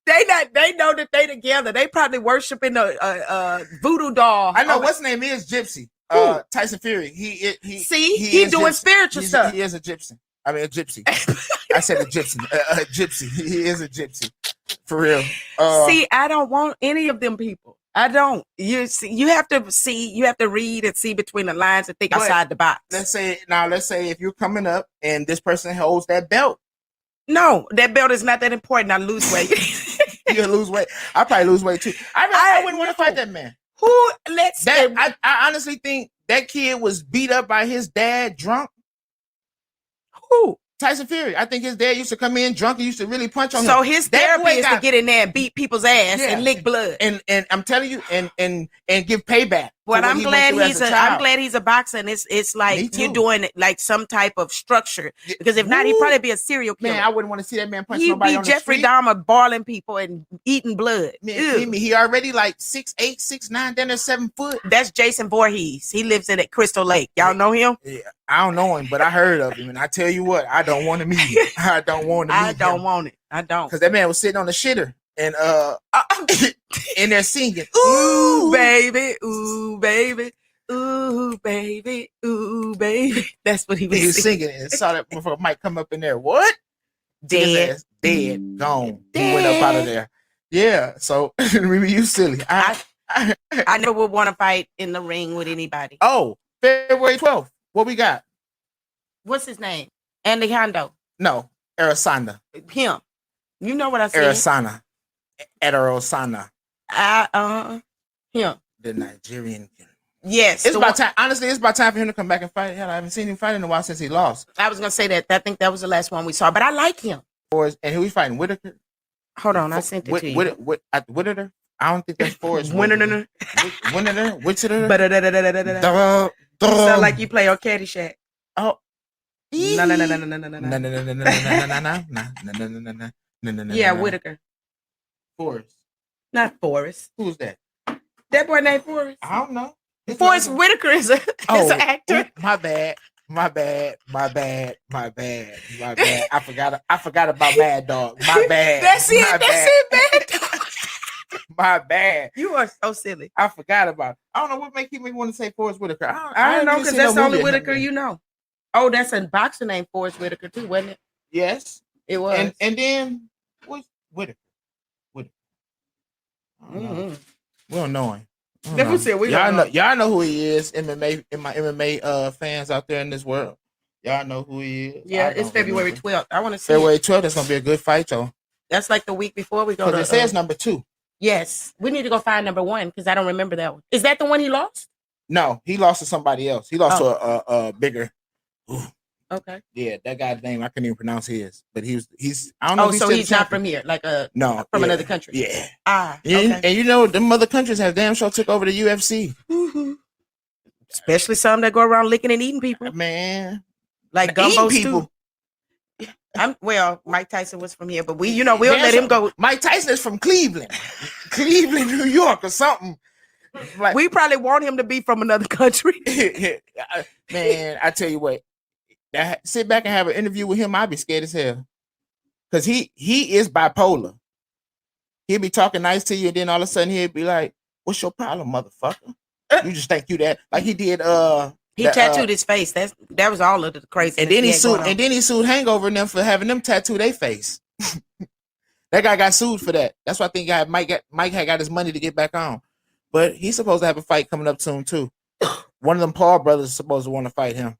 They know that they together. They probably worshiping a voodoo doll. I know Oh, what's his name is Gypsy. Tyson Fury. He See, he is doing gypsy. spiritual stuff. He is a gypsy. I mean a gypsy. I said a gypsy. A gypsy. He is a gypsy. For real. See, I don't want any of them people. I don't. You see, you have to read and see between the lines and think But outside the box. let's say if you're coming up and this person holds that belt, No, that belt is not that important. I lose weight. you'll lose weight. I probably lose weight too. I wouldn't want to fight that man. Who let's That I honestly think that kid was beat up by his dad drunk. who? Tyson Fury. I think his dad used to come in drunk and used to really punch on him. So his That therapy boy is to got- get in there and beat people's ass Yeah. and lick blood. And I'm telling you, and give payback. for But what I'm he glad went through as I'm child. glad he's a boxer, and it's Me like too. you're doing it like some type of structure. Yeah. Because if not, he'd Woo. probably be a serial killer. Man, I wouldn't want to see that man punch He'd nobody be on the Jeffrey street. Dahmer boiling people and eating blood. Man, Ew. he already like 6'8", 6'9", then there's 7 foot. That's Jason Voorhees. He lives in at Crystal Lake. Y'all know him? Yeah, I don't know him, but I heard of him, and I tell you what, I don't want to meet him. I don't want to meet I don't him. want it. I don't. Because that man was sitting on the shitter and in there singing, Ooh, baby. Ooh, baby. Ooh, baby. Ooh, baby. That's what he was He was singing. singing and saw that motherfucker might come up in there. What? Took his Dead. ass, dead, gone. He went up out of there. Yeah. So remember, you silly. I never would want to fight in the ring with anybody. Oh, February 12th. What we got? What's his name? Andy Hondo. No, Arasana. Him. You know what I said? Arasana. Arasana. Him. The Nigerian. Yes. It's the about one- time. Honestly, it's about time for him to come back and fight. Hell, I haven't seen him fight in a while since he lost. I was gonna say that. I think that was the last one we saw, but I like him. And who he fighting? Whitaker? Hold on, I sent it to you. Whitaker? I don't think that's Forrest. Winner. Whitaker? Sound Sound like you play on Caddyshack. Oh. No. Yeah, Whitaker. Forrest. Not Forrest. Who's that? That boy named Forrest. I don't know. Forrest Whitaker is an actor. My bad. I forgot about Mad Dog. My bad. That's it. My That's bad. it, man. My bad. You are so silly. I forgot about it. I don't know what make me want to say Forrest Whitaker. I don't know ain't because seen that's the no only movie of him Whitaker in. you know. Oh, that's a boxer named Forrest Whitaker too, wasn't it? Yes. It was. And then what's Whitaker? I don't know. Mhm. We don't know him. That's what said we don't know. Y'all know who he is. MMA in my MMA fans out there in this world. Y'all know who he is. Yeah, I it's don't February remember. 12th. I want to see. February 12th. That's gonna be a good fight, though. That's like the week before we go to. Because it says number 2. Yes, we need to go find number 1 because I don't remember that one. Is that the one he lost? No, he lost to somebody else. He lost to a bigger. Ooh, Okay. yeah, that guy's name I couldn't even pronounce his, but he's. I don't know. Oh, if so still he's not champion. from here, like No, from yeah, another country. Yeah. Okay. And you know, them other countries have damn sure took over the UFC. Especially some that go around licking and eating people, Man, like eating gumbo people. stew. Mike Tyson was from here, but we'll let him go. Mike Tyson is from Cleveland, New York, or something. Like, We probably want him to be from another country. man, I tell you what, sit back and have an interview with him, I'd be scared as hell, because he is bipolar. He'll be talking nice to you, and then all of a sudden he'll be like, "What's your problem, motherfucker? You just think you that." Like he did. He tattooed his face. That was all of the crazy. And then he sued Hangover and them for having them tattoo their face. That guy got sued for that. That's why I think Mike had got his money to get back on. But he's supposed to have a fight coming up soon too. One of them Paul brothers is supposed to want to fight him.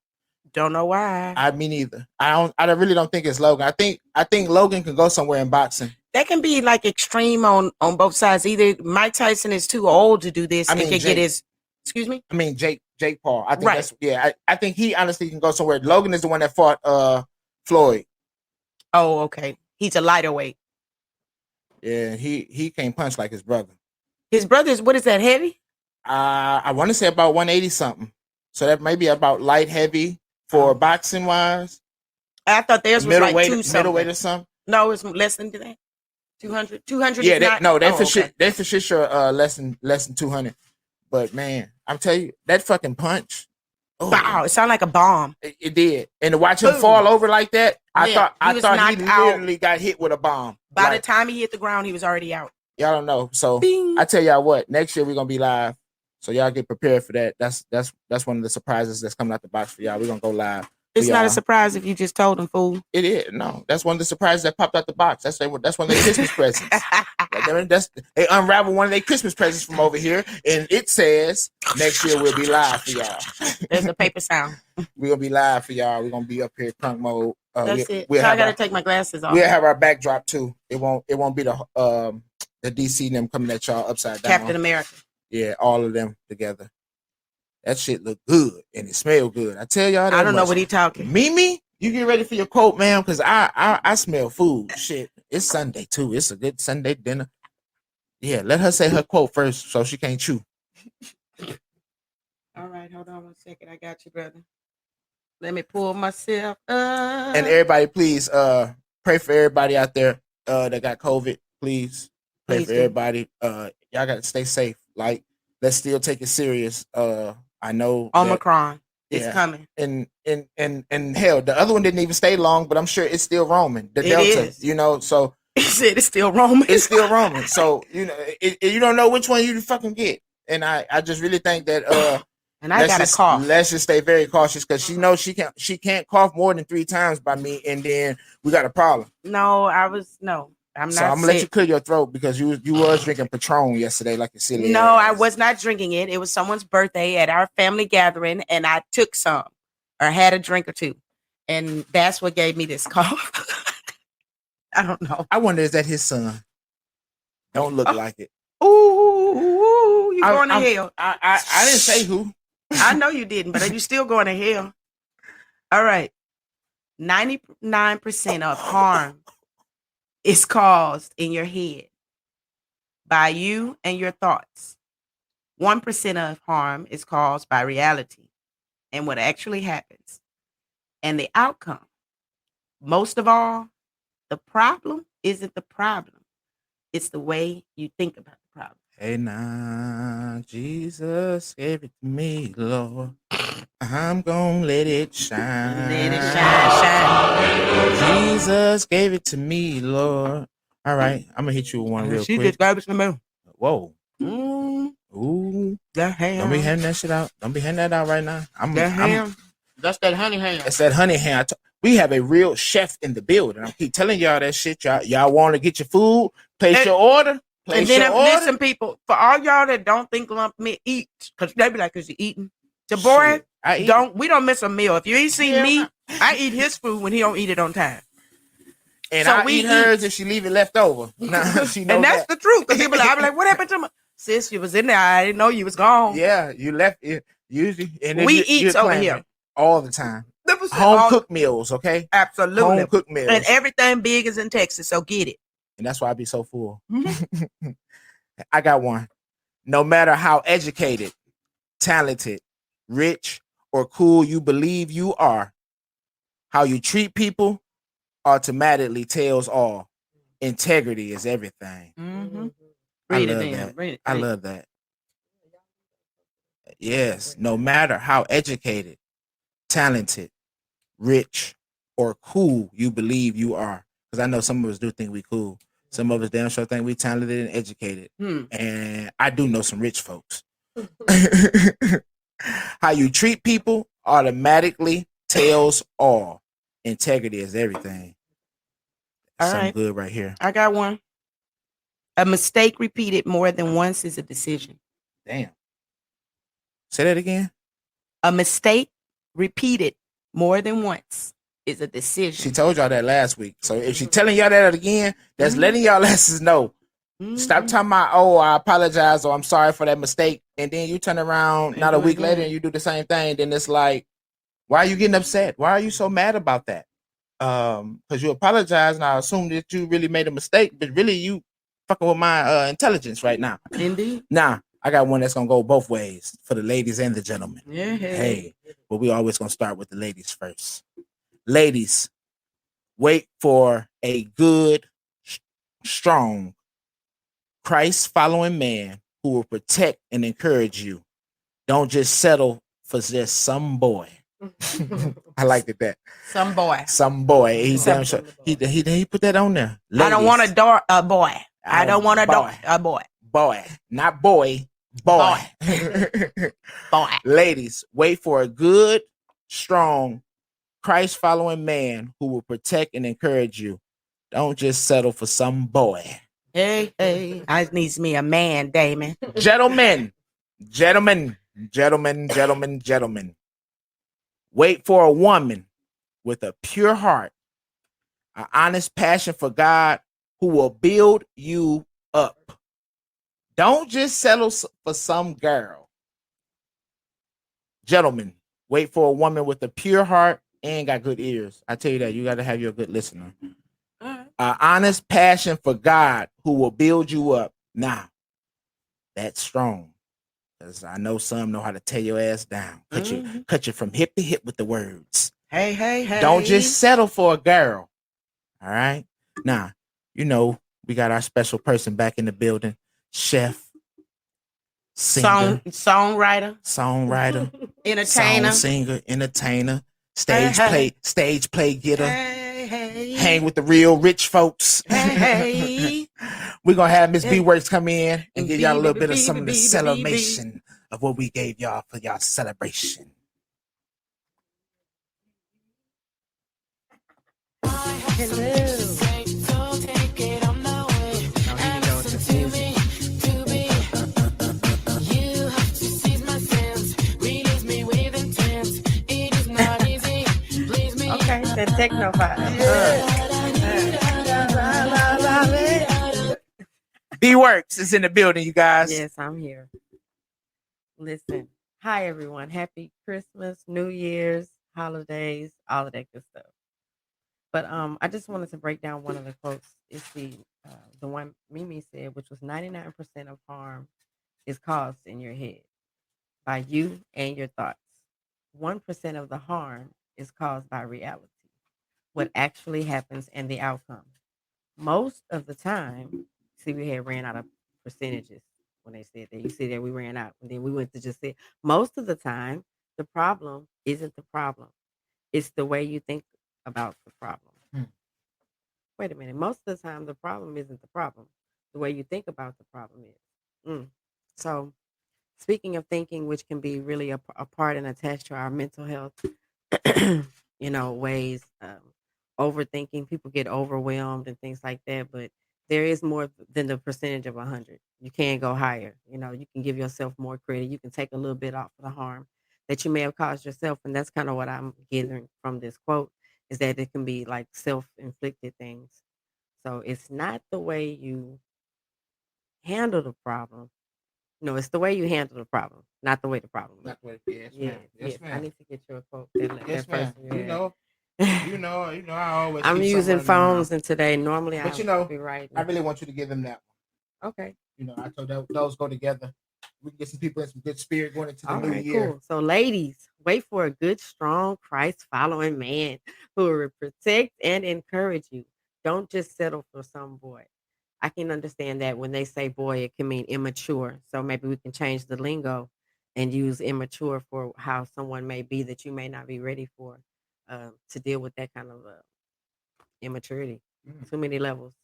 Don't know why. Me neither. I really don't think it's Logan. I think Logan can go somewhere in boxing. That can be like extreme on both sides. Either Mike Tyson is too old to do this and can get his. Excuse me. I mean Jake Paul. I think I think he honestly can go somewhere. Logan is the one that fought Floyd. Oh, okay. He's a lighter weight. Yeah, he can't punch like his brother. His brother's, what is that, heavy? I want to say about 180 something. So that may be about light heavy for boxing wise. I thought theirs was like 2 middleweight or something. No, it's less than that. 200. 200. Yeah, sure. They for sure less than 200. But man, I'm telling you, that fucking punch. Oh, wow, it sounded like a bomb. It did. And to watch him fall over like that, I thought he literally got hit with a bomb. By the time he hit the ground, he was already out. Y'all don't know. So Bing. I tell y'all what, next year we're gonna be live. So y'all get prepared for that. That's one of the surprises that's coming out the box for y'all. We're gonna go live. It's not a surprise if you just told them, fool. It is. No, that's one of the surprises that popped out the box. That's one of their Christmas presents. They unravel one of their Christmas presents from over here, and it says next year we'll be live for y'all. There's a paper sound. We're gonna be live for y'all. We're gonna be up here crunk mode. That's it. So I gotta take my glasses off. We'll have our backdrop too. It won't be the DC and them coming at y'all upside down. Captain America. Yeah, all of them together. That shit look good and it smell good. I tell y'all that. I don't know what he talking. Mimi, you get ready for your quote, ma'am, because I smell food. Shit, it's Sunday too. It's a good Sunday dinner. Yeah, let her say her quote first so she can't chew. All right, hold on 1 second. I got you, brother. Let me pull myself up. And everybody, please pray for everybody out there that got COVID. Please pray for everybody. Y'all gotta stay safe. Like, let's still take it serious. I know Omicron is coming. And hell, the other one didn't even stay long, but I'm sure it's still roaming. The Delta, is. you know, so He said it's still roaming. It's still roaming. So, you know, you don't know which one you fucking get. And I just really think that and I got a cough. Let's just stay very cautious because she knows she can't cough more than 3 times by me, and then we got a problem. No, I'm not. So I'm gonna let you clear your throat because you was drinking Patron yesterday, like a silly. No, I was not drinking it. It was someone's birthday at our family gathering, and I took some or had a drink or two, and that's what gave me this cough. I don't know. I wonder, is that his son? Don't look like it. Ooh, you going to hell? I didn't say who. I know you didn't, but you still going to hell. All right. 99% of harm is caused in your head by you and your thoughts. 1% of harm is caused by reality and what actually happens and the outcome. Most of all, the problem isn't the problem. It's the way you think about the problem. Hey, now, Jesus gave it to me, Lord. I'm gonna let it shine. Let it shine, shine. Jesus gave it to me, Lord. All right, I'm gonna hit you with one real She quick. just gave it to me. Whoa. Mm, Ooh. that ham. Don't be handing that shit out. Don't be handing that out right now. That ham. That's that honey ham. It's that honey ham. We have a real chef in the building. I keep telling y'all that shit. Y'all want to get your food, place your order. And then listen, people, for all y'all that don't think lump meat eat, because they be like, "Is he eating?" The boy we don't miss a meal. If you see me, I eat his food when he don't eat it on time. And so I eat hers if she leave it left over. Nah, she knows and that's the truth. Because people, I be like, "What happened to my sis? You was in there. I didn't know you was gone." Yeah, you left it usually. And we eat over here all the time. Home cooked meals, okay? Absolutely. Home cooked meals. And everything big is in Texas, so get it. And that's why I be so full. I got one. No matter how educated, talented, rich, or cool you believe you are, how you treat people automatically tells all. Integrity is everything. Mm-hmm. I love that. Yes, no matter how educated, talented, rich, or cool you believe you are. Because I know some of us do think we cool. Some of us damn sure think we talented and educated. And I do know some rich folks. How you treat people automatically tells all. Integrity is everything. All Something right. good right here. I got one. A mistake repeated more than once is a decision. Damn. Say that again. A mistake repeated more than once is a decision. She told y'all that last week. So if she's telling y'all that again, that's letting y'all asses know. Stop talking about, oh, I apologize or I'm sorry for that mistake. And then you turn around not a week later and you do the same thing. Then it's like, why are you getting upset? Why are you so mad about that? Because you apologize and I assume that you really made a mistake, but really you fucking with my intelligence right now. Indeed. Nah, I got one that's gonna go both ways for the ladies and the gentlemen. Yeah. Hey, but we always gonna start with the ladies first. Ladies, wait for a good, strong, Christ-following man who will protect and encourage you. Don't just settle for just some boy. I liked it that. Some boy. Some boy. He damn sure he put that on there. Ladies, I don't want a boy. I don't want a boy. Boy, not boy. Boy. Boy. Ladies, wait for a good, strong, Christ-following man who will protect and encourage you. Don't just settle for some boy. Hey, I needs me a man, Damon. Gentlemen. Wait for a woman with a pure heart, an honest passion for God who will build you up. Don't just settle for some girl. Gentlemen, wait for a woman with a pure heart and got good ears. I tell you that, you got to have your good listener. An honest passion for God who will build you up. Now, that's strong. Because I know some know how to tear your ass down. Cut you from hip to hip with the words. Hey. Don't just settle for a girl. All right? Now, you know, we got our special person back in the building. Chef. Singer. Songwriter. Entertainer. Singer. Entertainer. Stage play getter. Hey. Hang with the real rich folks. Hey. We're going to have Miss B Works come in and give y'all a little bit of some of the celebration of what we gave y'all for y'all celebration. Okay, that techno vibe. B Works is in the building, you guys. Yes, I'm here. Listen, hi everyone. Happy Christmas, New Year's, holidays, all of that good stuff. But I just wanted to break down one of the quotes. It's the one Mimi said, which was 99% of harm is caused in your head by you and your thoughts. 1% of the harm is caused by reality, what actually happens and the outcome. Most of the time, see, we had ran out of percentages when they said that. You see that we ran out, and then we went to just say most of the time, the problem isn't the problem. It's the way you think about the problem. Wait a minute. Most of the time, the problem isn't the problem. The way you think about the problem is. So, speaking of thinking, which can be really a part and attached to our mental health, ways, overthinking, people get overwhelmed and things like that. But there is more than the percentage of 100. You can go higher. You can give yourself more credit. You can take a little bit off of the harm that you may have caused yourself. And that's kind of what I'm getting from this quote is that it can be like self inflicted things. So it's not the way you handle the problem. No, it's the way you handle the problem, not the way the problem looks. Not what, yes, Yeah, ma'am. Yes, I ma'am. need to get you a quote. That Yes, first ma'am. one You you know, had. I always. I'm keep using something running phones, around. and today normally But I'll be writing. I really want you to give them that one. Okay. I told those go together. We can get some people in some good spirit going into the All new right, year. cool. So, ladies, wait for a good, strong, Christ following man who will protect and encourage you. Don't just settle for some boy. I can understand that when they say boy, it can mean immature. So, maybe we can change the lingo and use immature for how someone may be that you may not be ready for to deal with that kind of immaturity. Too many levels.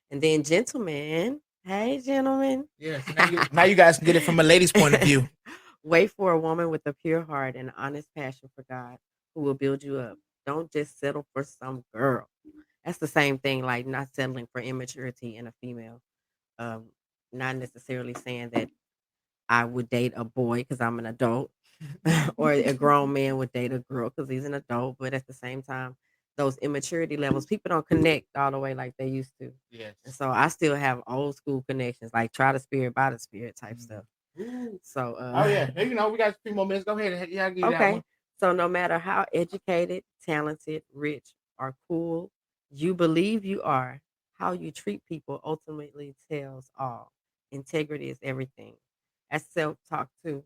And then, gentlemen, hey, gentlemen. Yes. Now you guys can get it from a lady's point of view. Wait for a woman with a pure heart and honest passion for God who will build you up. Don't just settle for some girl. That's the same thing, like not settling for immaturity in a female. Um, Not necessarily saying that I would date a boy because I'm an adult, or a grown man would date a girl because he's an adult. But at the same time, those immaturity levels, people don't connect all the way like they used to. Yes. And so I still have old school connections, like try the spirit by the spirit type stuff. Ooh. So, Oh yeah, we got 3 more minutes. Go ahead. Yeah, I'll give you that okay. one. So no matter how educated, talented, rich, or cool you believe you are, how you treat people ultimately tells all. Integrity is everything. That's self-talk too.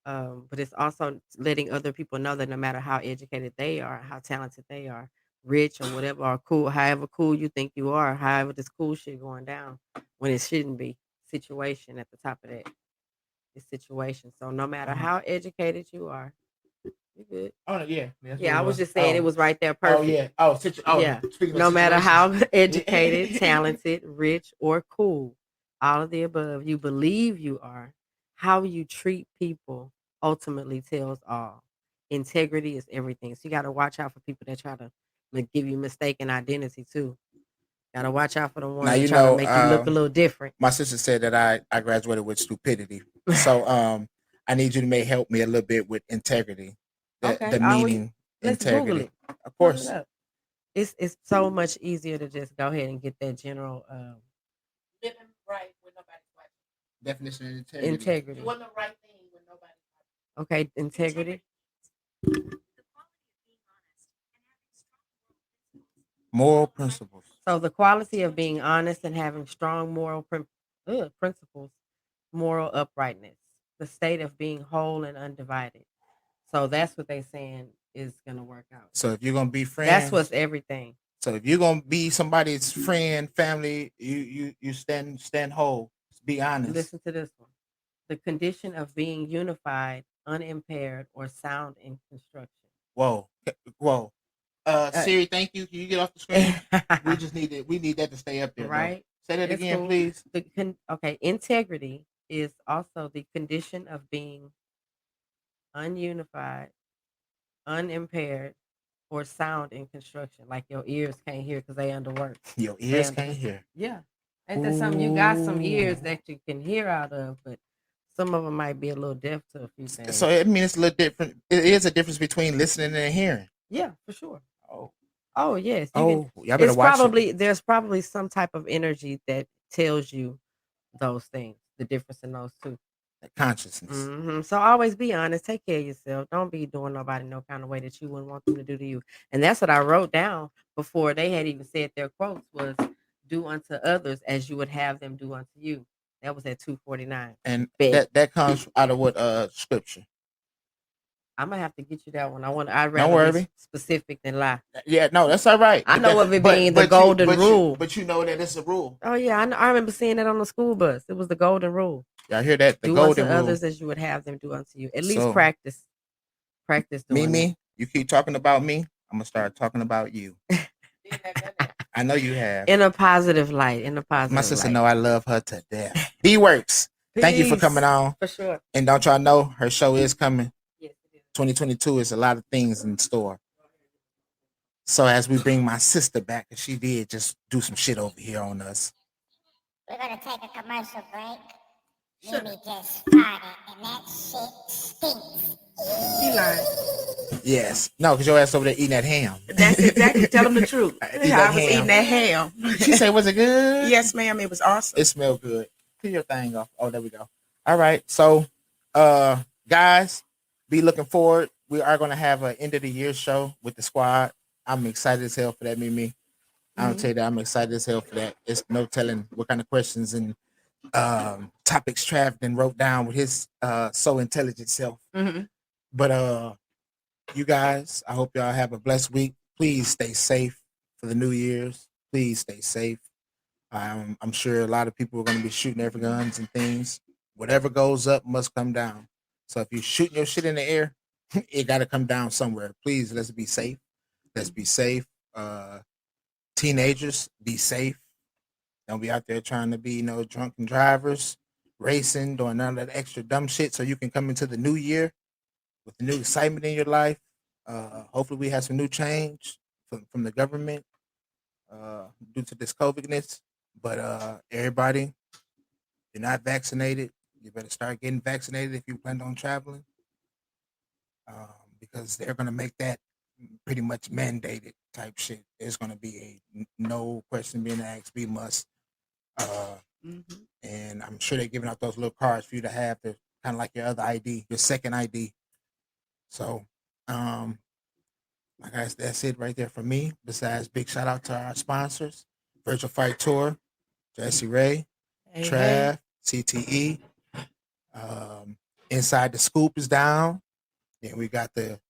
But it's also letting other people know that no matter how educated they are, how talented they are, rich or whatever, or cool, however cool you think you are, however this cool shit going down when it shouldn't be. Situation at the top of that. This situation. So no matter how educated you are, you good. Oh yeah. Yeah, I was just saying it was right there perfect. Oh yeah. Yeah. Speaking of No matter how situations. educated, talented, rich, or cool, all of the above you believe you are, how you treat people ultimately tells all. Integrity is everything. So you got to watch out for people that try to give you mistaken identity too. Got to watch out for the ones Now that try to make you look a little different. My sister said that I graduated with stupidity. So I need you to help me a little bit with integrity. Okay, The meaning let's Google integrity. it. Of Look course. it up. It's so much easier to just go ahead and get that general Living right with nobody watching. Definition of integrity. integrity. Doing the right thing with nobody watching. Okay, integrity. Moral principles. So the quality of being honest and having strong moral principles, moral uprightness, the state of being whole and undivided. So that's what they're saying is gonna work out. So if you're gonna be friends, That's what's everything. So if you're gonna be somebody's friend, family, you stand whole. Be honest. Listen to this one. The condition of being unified, unimpaired, or sound in construction. Whoa. Siri, thank you. Can you get off the screen? We just need it. We need that to stay up there. Right. Though. Say that It's again, cool. please. Okay, integrity is also the condition of being ununified, unimpaired, or sound in construction. Like your ears can't hear because they underwork. Your ears can't hear. Yeah. Ain't that something? You got some ears that you can hear out of, but some of them might be a little deaf to a few things. So it means it's a little different. It is a difference between listening and hearing. Yeah, for sure. Oh. Oh yes. Y'all better watch it. There's probably some type of energy that tells you those things, the difference in those two. Consciousness. So always be honest. Take care of yourself. Don't be doing nobody no kind of way that you wouldn't want them to do to you. And that's what I wrote down before they had even said their quotes was do unto others as you would have them do unto you. That was at 249. And that comes out of what scripture? I'm gonna have to get you that one. I'd rather Don't worry. be specific than lie. Yeah, no, that's all right. I know of it being the golden rule. But you know that it's a rule. Oh yeah, I remember seeing it on the school bus. It was the golden rule. Y'all hear that? The do golden unto rule. others as you would have them do unto you. At least practice doing me. You keep talking about me, I'm gonna start talking about you. I know you have. In a positive light. My sister know I love her to death. B works. Thank you for Peace. coming on. For sure. And don't y'all know her show is coming. Yes, it is. 2022 is a lot of things in store. So as we bring my sister back, and she did just do some shit over here on us. We're gonna take a commercial break. Mimi just farted, and that shit stinks. He lying. Yes. No, because your ass over there eating that ham. That's exactly. Tell him the truth. I I eat that was ham. eating that ham. She said, was it good? Yes, ma'am. It was awesome. It smelled good. Put your thing off. Oh, there we go. All right. So, guys, be looking forward. We are going to have an end of the year show with the squad. I'm excited as hell for that, Mimi. I'll tell you that I'm excited as hell for that. It's no telling what kind of questions and topics Trav then wrote down with his so intelligent self. Mhm. But you guys, I hope y'all have a blessed week. Please stay safe for the New Year's. Please stay safe. I'm sure a lot of people are going to be shooting their guns and things. Whatever goes up must come down. So if you're shooting your shit in the air, it got to come down somewhere. Please, let's be safe. Let's be safe. Teenagers, be safe. Don't be out there trying to be, drunken drivers, racing, doing none of that extra dumb shit so you can come into the new year with the new excitement in your life. Hopefully we have some new change from the government due to this COVIDness. But everybody, you're not vaccinated, you better start getting vaccinated if you plan on traveling, because they're going to make that pretty much mandated type shit. There's going to be a no question being asked, be must. And I'm sure they're giving out those little cards for you to have to kind of like your other ID, your second ID. So, like that's it right there for me. Besides, big shout out to our sponsors, Virtual Fight Tour, Jesse Ray, Hey, Trav, CTE. Inside the Scoop is down. Then we got the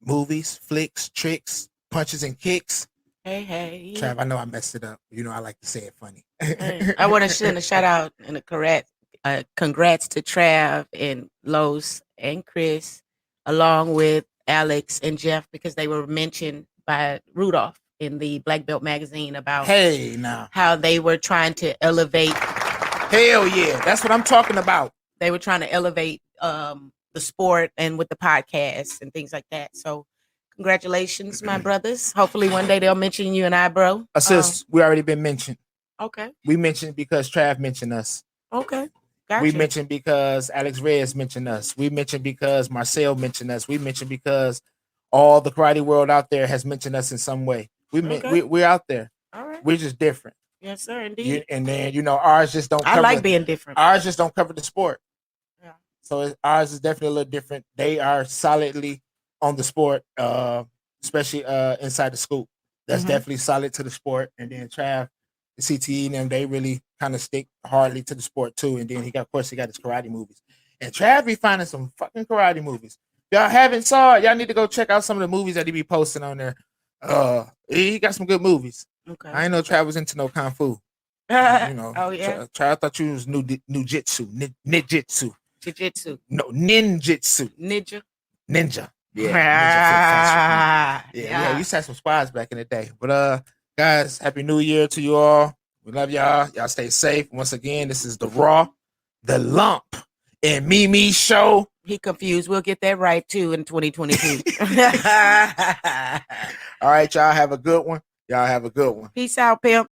movies, flicks, tricks, punches and kicks. Hey. Trav, I know I messed it up. I like to say it funny. Hey. I want to send a shout out and a congrats to Trav and Los and Chris, along with Alex and Jeff, because they were mentioned by Rudolph in the Black Belt magazine about Hey, now. how they were trying to elevate. Hell yeah. That's what I'm talking about. They were trying to elevate the sport and with the podcast and things like that. So congratulations, my brothers. Hopefully one day they'll mention you and I, bro. Sis, we already been mentioned. Okay. We mentioned because Trav mentioned us. Okay. Gotcha. We mentioned because Alex Reyes mentioned us. We mentioned because Marcel mentioned us. We mentioned because all the karate world out there has mentioned us in some way. We're out there. All right. We're just different. Yes, sir. Indeed. And then ours just don't. I cover, like being different. Ours just don't cover the sport. Yeah. So ours is definitely a little different. They are solidly on the sport, especially inside the Scoop. That's definitely solid to the sport. And then Trav, the CTE, and them, they really kind of stick hardly to the sport too. And then he got his karate movies. And Trav be finding some fucking karate movies. Y'all haven't saw it, y'all need to go check out some of the movies that he be posting on there. He got some good movies. Okay. I ain't know Trav was into no kung fu. Oh yeah. Trav thought you was ninjitsu. Jiu-jitsu. No, ninjitsu. Ninja. Yeah. Yeah. Yeah. We used to have some squads back in the day. But guys, happy new year to you all. We love y'all. Y'all stay safe. Once again, this is the Raw, the Lump, and Mimi show. He confused. We'll get that right too in 2022. All right, y'all have a good one. Y'all have a good one. Peace out, pimp.